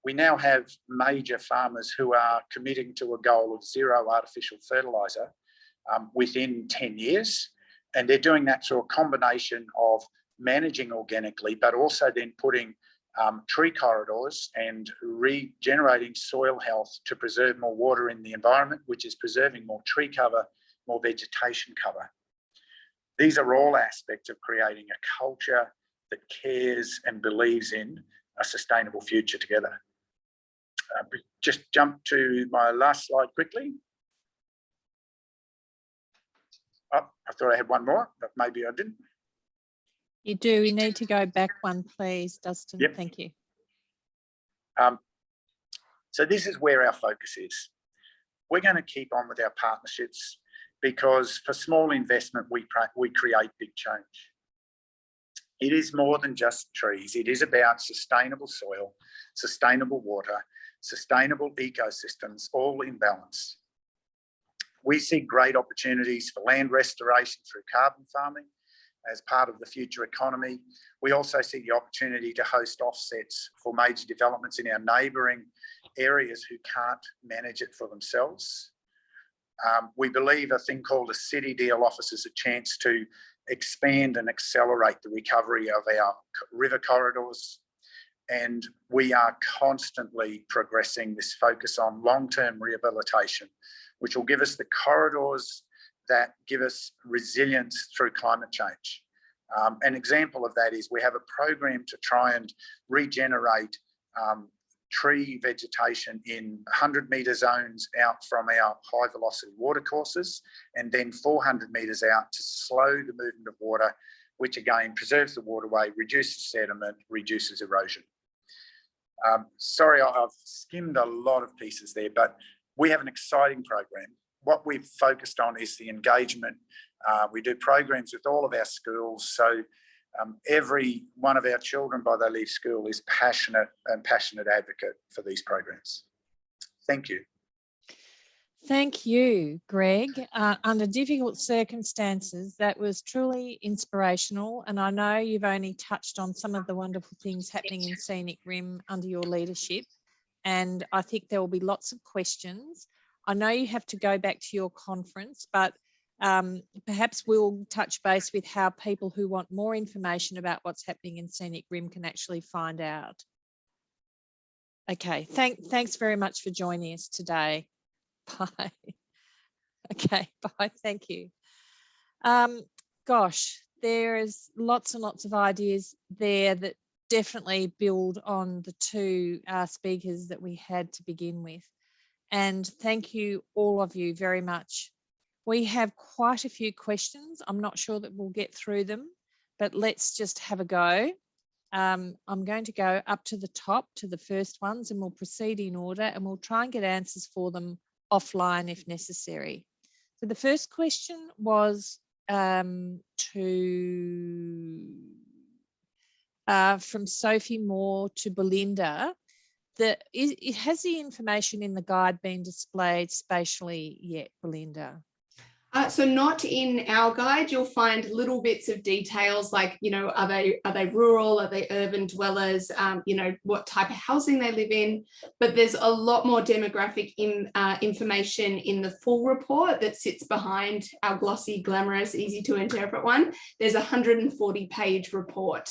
We now have major farmers who are committing to a goal of 0 artificial fertiliser within 10 years. And they're doing that through a combination of managing organically, but also then putting tree corridors and regenerating soil health to preserve more water in the environment, which is preserving more tree cover, more vegetation cover. These are all aspects of creating a culture that cares and believes in a sustainable future together. Just jump to my last slide quickly. Oh, I thought I had one more, but maybe I didn't. You do. We need to go back one, please, Dustin. Yep. Thank you. So this is where our focus is. We're going to keep on with our partnerships because for small investment, we create big change. It is more than just trees. It is about sustainable soil, sustainable water, sustainable ecosystems, all in balance. We see great opportunities for land restoration through carbon farming as part of the future economy. We also see the opportunity to host offsets for major developments in our neighbouring areas who can't manage it for themselves. We believe a thing called a city deal offers us a chance to expand and accelerate the recovery of our river corridors. And we are constantly progressing this focus on long-term rehabilitation, which will give us the corridors that give us resilience through climate change. An example of that is we have a program to try and regenerate tree vegetation in 100-metre zones out from our high-velocity watercourses, and then 400 metres out to slow the movement of water, which again preserves the waterway, reduces sediment, reduces erosion. Sorry, I've skimmed a lot of pieces there, but we have an exciting program. What we've focused on is the engagement. We do programs with all of our schools. So every one of our children, by they leave school, is passionate advocate for these programs. Thank you. Thank you, Greg. Under difficult circumstances, that was truly inspirational. And I know you've only touched on some of the wonderful things happening in Scenic Rim under your leadership. And I think there will be lots of questions. I know you have to go back to your conference, but perhaps we'll touch base with how people who want more information about what's happening in Scenic Rim can actually find out. Okay, thanks very much for joining us today. Bye. Okay, bye. Thank you. Gosh, there is lots and lots of ideas there that definitely build on the two speakers that we had to begin with. And thank you, all of you, very much. We have quite a few questions. I'm not sure that we'll get through them, but let's just have a go. I'm going to go up to the top to the first ones, and we'll proceed in order, and we'll try and get answers for them offline if necessary. So the first question was from Sophie Moore to Belinda. Has the information in the guide been displayed spatially yet, Belinda? So not in our guide. You'll find little bits of details like, you know, are they rural, are they urban dwellers, you know, what type of housing they live in. But there's a lot more demographic information in the full report that sits behind our glossy, glamorous, easy to interpret one. There's a 140-page report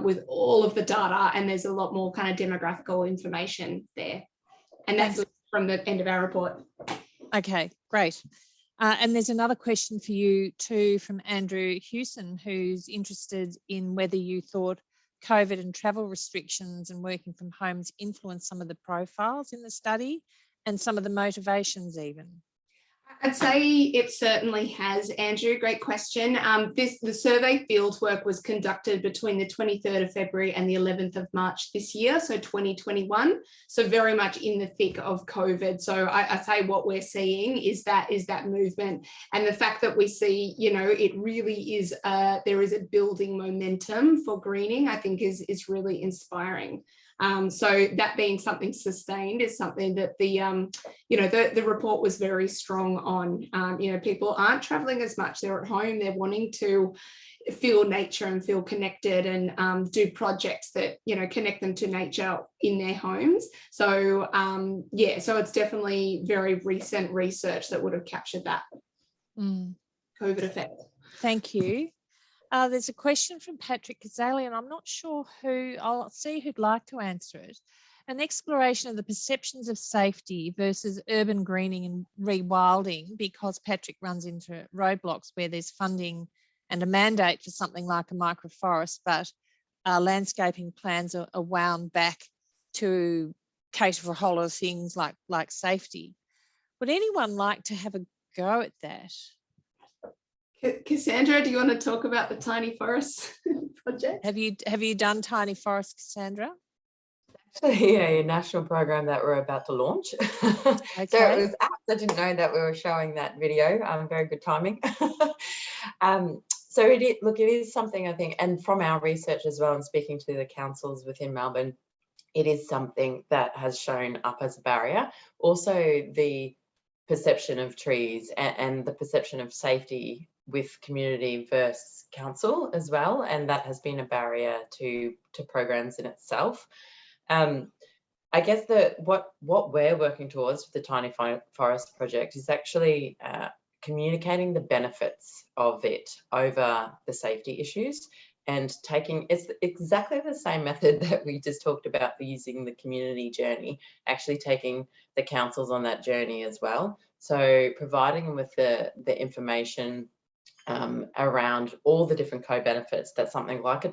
with all of the data, and there's a lot more kind of demographical information there. And that's from the end of our report. Okay, great. And there's another question for you too from Andrew Hewson, who's interested in whether you thought COVID and travel restrictions and working from homes influenced some of the profiles in the study and some of the motivations even. I'd say it certainly has, Andrew. Great question. The survey fieldwork was conducted between the 23rd of February and the 11th of March this year, so 2021. So very much in the thick of COVID. So I say what we're seeing is that movement, and the fact that we see, you know, it really is there is a building momentum for greening, I think is really inspiring. So that being something sustained is something that the you know, the report was very strong on. You know, people aren't traveling as much, they're at home, they're wanting to feel nature and feel connected and do projects that, you know, connect them to nature in their homes. So yeah, so it's definitely very recent research that would have captured that COVID effect. Thank you. There's a question from Patrick Kazali, and I'm not sure who, I'll see who'd like to answer it. An exploration of the perceptions of safety versus urban greening and rewilding, because Patrick runs into roadblocks where there's funding and a mandate for something like a microforest, but landscaping plans are wound back to cater for a whole lot of things like safety. Would anyone like to have a go at that? Cassandra, do you want to talk about the Tiny Forests project? Have you done Tiny Forests, Cassandra? Actually, a national program that we're about to launch. Okay. So it was apt. I didn't know that we were showing that video. Very good timing. So it is something, I think, and from our research as well, and speaking to the councils within Melbourne, it is something that has shown up as a barrier. Also, the perception of trees and the perception of safety with community versus council as well, and that has been a barrier to programs in itself. I guess what we're working towards with the Tiny Forest project is actually communicating the benefits of it over the safety issues, and it's exactly the same method that we just talked about for using the community journey, actually taking the councils on that journey as well. So providing them with the information around all the different co-benefits that something like a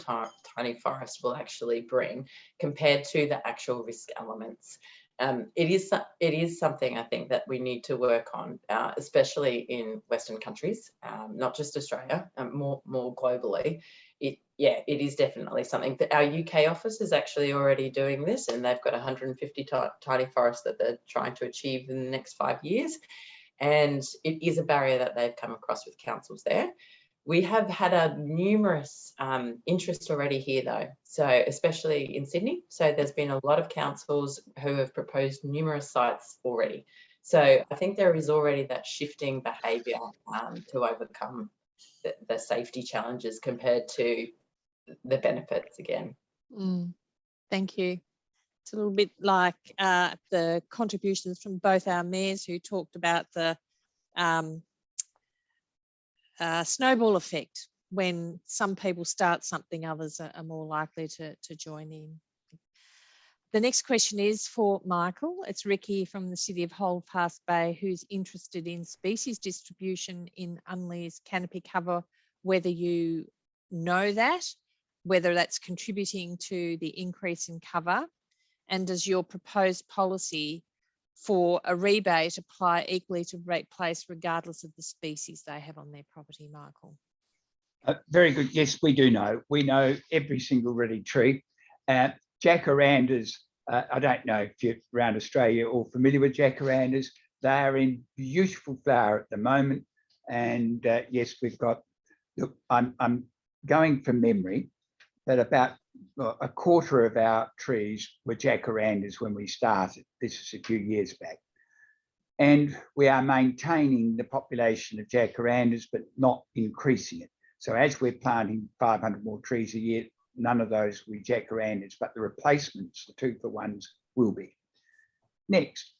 tiny forest will actually bring compared to the actual risk elements. It is something I think that we need to work on, especially in Western countries, not just Australia, more globally. It is definitely something that our UK office is actually already doing this, and they've got 150 tiny forests that they're trying to achieve in the next 5 years. And it is a barrier that they've come across with councils there. We have had a numerous interest already here though, so especially in Sydney. So there's been a lot of councils who have proposed numerous sites already. So I think there is already that shifting behaviour to overcome the safety challenges compared to the benefits again. Thank you. It's a little bit like the contributions from both our mayors who talked about the snowball effect. When some people start something, others are more likely to join in. The next question is for Michael. It's Ricky from the City of Holdfast Bay, who's interested in species distribution in unleased canopy cover, whether you know that, whether that's contributing to the increase in cover, and does your proposed policy for a rebate apply equally to rate place regardless of the species they have on their property, Michael? Very good. Yes, we do know. We know every single ready tree. Jacarandas, I don't know if you're around Australia or familiar with jacarandas. They are in beautiful flower at the moment. And yes, we've got, look, I'm going from memory, that about a quarter of our trees were jacarandas when we started. This is a few years back. And we are maintaining the population of jacarandas, but not increasing it. So as we're planting 500 more trees a year, none of those will be jacarandas, but the replacements, the 2-for-1s, will be. Next,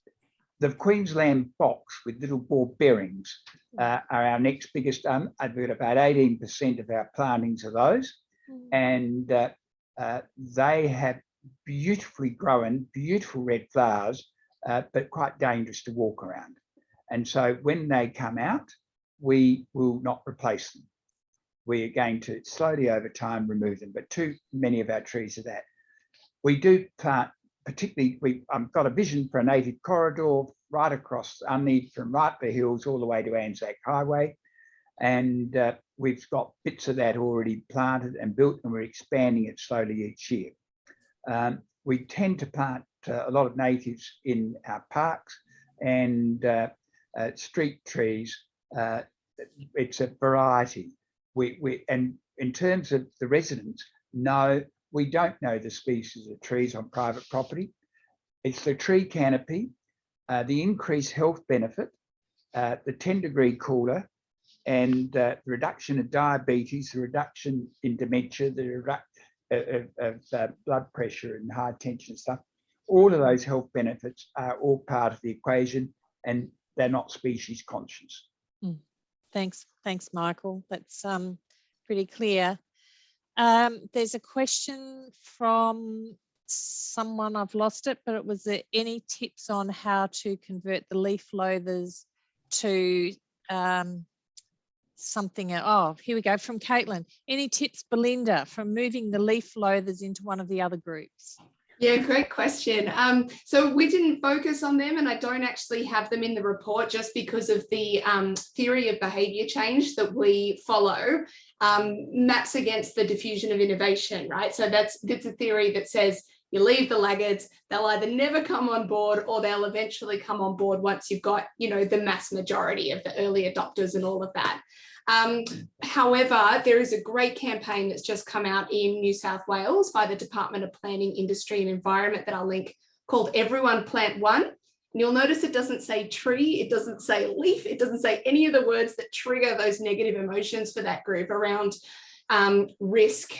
the Queensland box with little ball bearings are our next biggest. I've got about 18% of our plantings of those. And they have beautifully grown, beautiful red flowers, but quite dangerous to walk around. And so when they come out, we will not replace them. We are going to slowly over time remove them, but too many of our trees are that. We do plant, particularly, I've got a vision for a native corridor right across Unley from Wrightby Hills all the way to Anzac Highway. And we've got bits of that already planted and built, and we're expanding it slowly each year. We tend to plant a lot of natives in our parks and street trees. It's a variety. And in terms of the residents, no, we don't know the species of trees on private property. It's the tree canopy, the increased health benefit, the 10-degree cooler, and the reduction of diabetes, the reduction in dementia, the reduction of blood pressure and hypertension and stuff. All of those health benefits are all part of the equation, and they're not species conscious. Thanks, Michael. That's pretty clear. There's a question from someone, I've lost it, but it was any tips on how to convert the leaf loathers to something else? Oh, here we go, from Caitlin. Any tips, Belinda, from moving the leaf loathers into one of the other groups? Yeah, great question. So we didn't focus on them, and I don't actually have them in the report just because of the theory of behaviour change that we follow maps against the diffusion of innovation, right? So that's a theory that says you leave the laggards, they'll either never come on board or they'll eventually come on board once you've got, you know, the mass majority of the early adopters and all of that. However, there is a great campaign that's just come out in New South Wales by the Department of Planning, Industry and Environment that I'll link, called Everyone Plant One. And you'll notice it doesn't say tree, it doesn't say leaf, it doesn't say any of the words that trigger those negative emotions for that group around risk,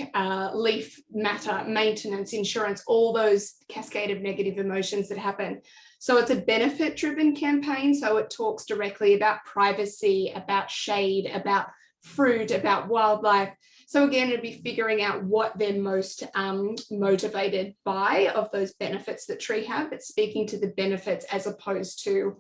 leaf matter, maintenance, insurance, all those cascade of negative emotions that happen. So it's a benefit-driven campaign. So it talks directly about privacy, about shade, about fruit, about wildlife. So again, it'd be figuring out what they're most motivated by of those benefits that tree have, but speaking to the benefits as opposed to,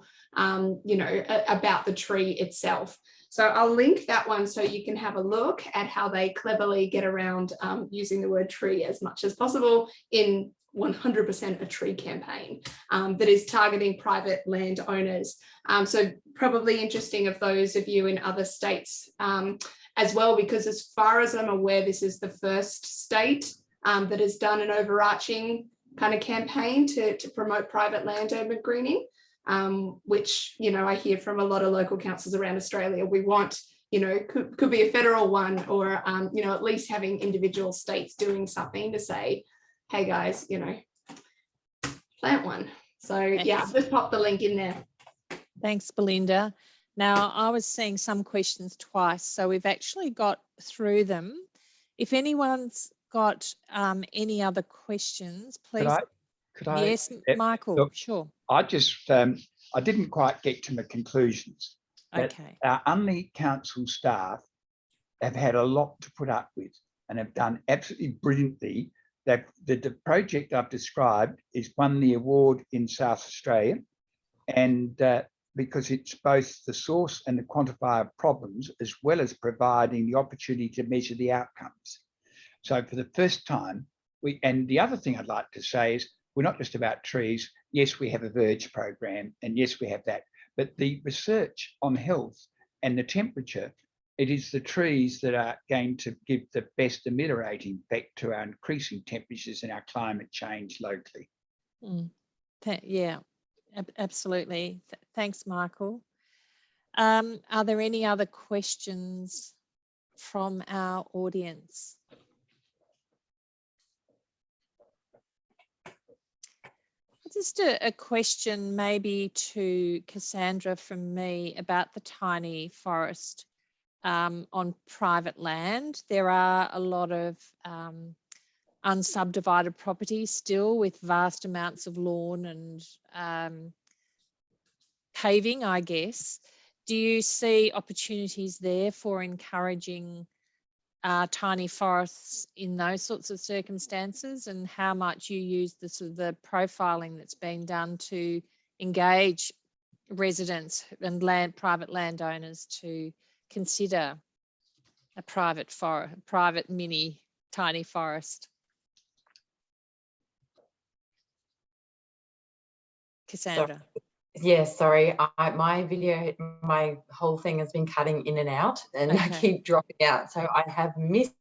you know, about the tree itself. So I'll link that one so you can have a look at how they cleverly get around using the word tree as much as possible in 100% a tree campaign that is targeting private landowners. So probably interesting of those of you in other states as well, because as far as I'm aware, this is the first state that has done an overarching kind of campaign to promote private land urban greening, which, you know, I hear from a lot of local councils around Australia. We want, you know, could be a federal one, or, you know, at least having individual states doing something to say, hey guys, you know, plant one. So yeah, just pop the link in there. Thanks, Belinda. Now, I was seeing some questions twice, so we've actually got through them. If anyone's got any other questions, please. Could I? Yes, Michael, look, sure. I just, I didn't quite get to my conclusions. Okay. Our Unley council staff have had a lot to put up with and have done absolutely brilliantly. The project I've described is won the award in South Australia, and because it's both the source and the quantifier of problems, as well as providing the opportunity to measure the outcomes. So for the first time, and the other thing I'd like to say is, we're not just about trees. Yes, we have a verge program, and yes, we have that, but the research on health and the temperature, it is the trees that are going to give the best ameliorating effect to our increasing temperatures and our climate change locally. Yeah, absolutely. Thanks, Michael. Are there any other questions from our audience? Just a question maybe to Cassandra from me about the tiny forest on private land. There are a lot of unsubdivided properties still with vast amounts of lawn and paving, I guess. Do you see opportunities there for encouraging tiny forests in those sorts of circumstances, and how much you use the sort of the profiling that's been done to engage residents and private landowners to consider a private mini tiny forest? Cassandra. Yeah, sorry, my whole thing has been cutting in and out, and I keep dropping out, so I have missed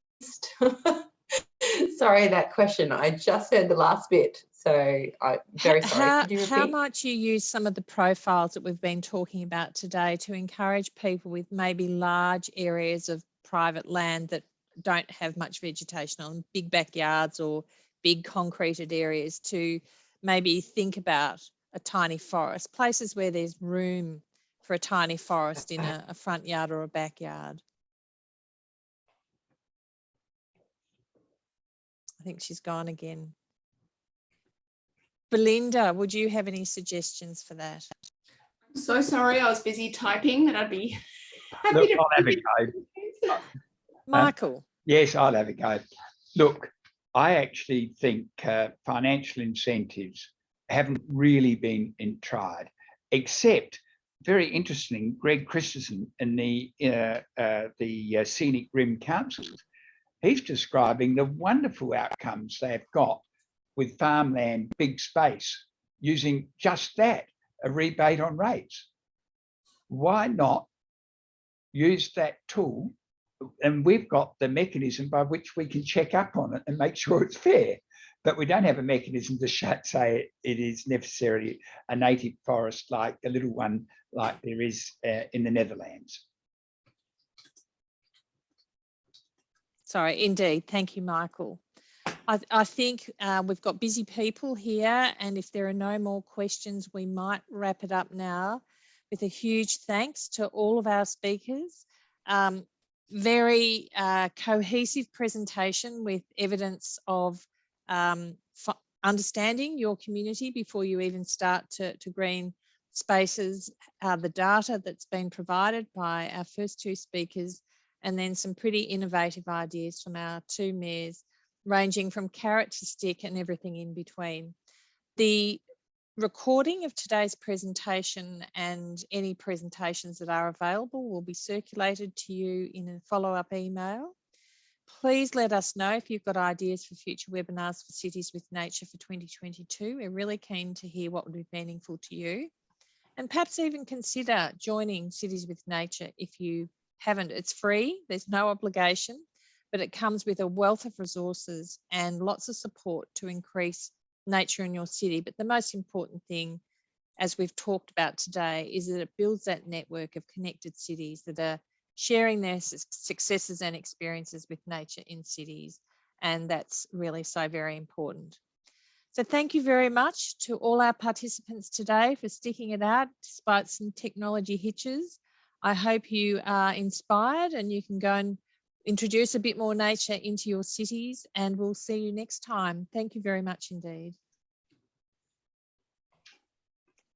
sorry, that question. I just heard the last bit, so I'm very sorry. Could you repeat? How much you use some of the profiles that we've been talking about today to encourage people with maybe large areas of private land that don't have much vegetation on, big backyards or big concreted areas, to maybe think about a tiny forest, places where there's room for a tiny forest in a front yard or a backyard? I think she's gone again. Belinda, would you have any suggestions for that? I'm so sorry, I was busy typing, and I'd be happy Look, to. I'll have a go. Michael. Yes, I'll have a go. Look, I actually think financial incentives haven't really been tried, except, very interesting, Greg Christensen in the Scenic Rim Councils, he's describing the wonderful outcomes they've got with farmland, big space, using just that, a rebate on rates. Why not use that tool? And we've got the mechanism by which we can check up on it and make sure it's fair. But we don't have a mechanism to say it is necessarily a native forest like a little one like there is in the Netherlands. Sorry, indeed. Thank you, Michael. I think we've got busy people here, and if there are no more questions, we might wrap it up now with a huge thanks to all of our speakers. Very cohesive presentation with evidence of understanding your community before you even start to green spaces, the data that's been provided by our first two speakers, and then some pretty innovative ideas from our two mayors, ranging from carrot to stick and everything in between. The recording of today's presentation and any presentations that are available will be circulated to you in a follow-up email. Please let us know if you've got ideas for future webinars for Cities with Nature for 2022. We're really keen to hear what would be meaningful to you. And perhaps even consider joining Cities with Nature if you haven't. It's free, there's no obligation, but it comes with a wealth of resources and lots of support to increase nature in your city. But the most important thing, as we've talked about today, is that it builds that network of connected cities that are sharing their successes and experiences with nature in cities. And that's really so very important. So thank you very much to all our participants today for sticking it out despite some technology hitches. I hope you are inspired and you can go and introduce a bit more nature into your cities, and we'll see you next time. Thank you very much indeed.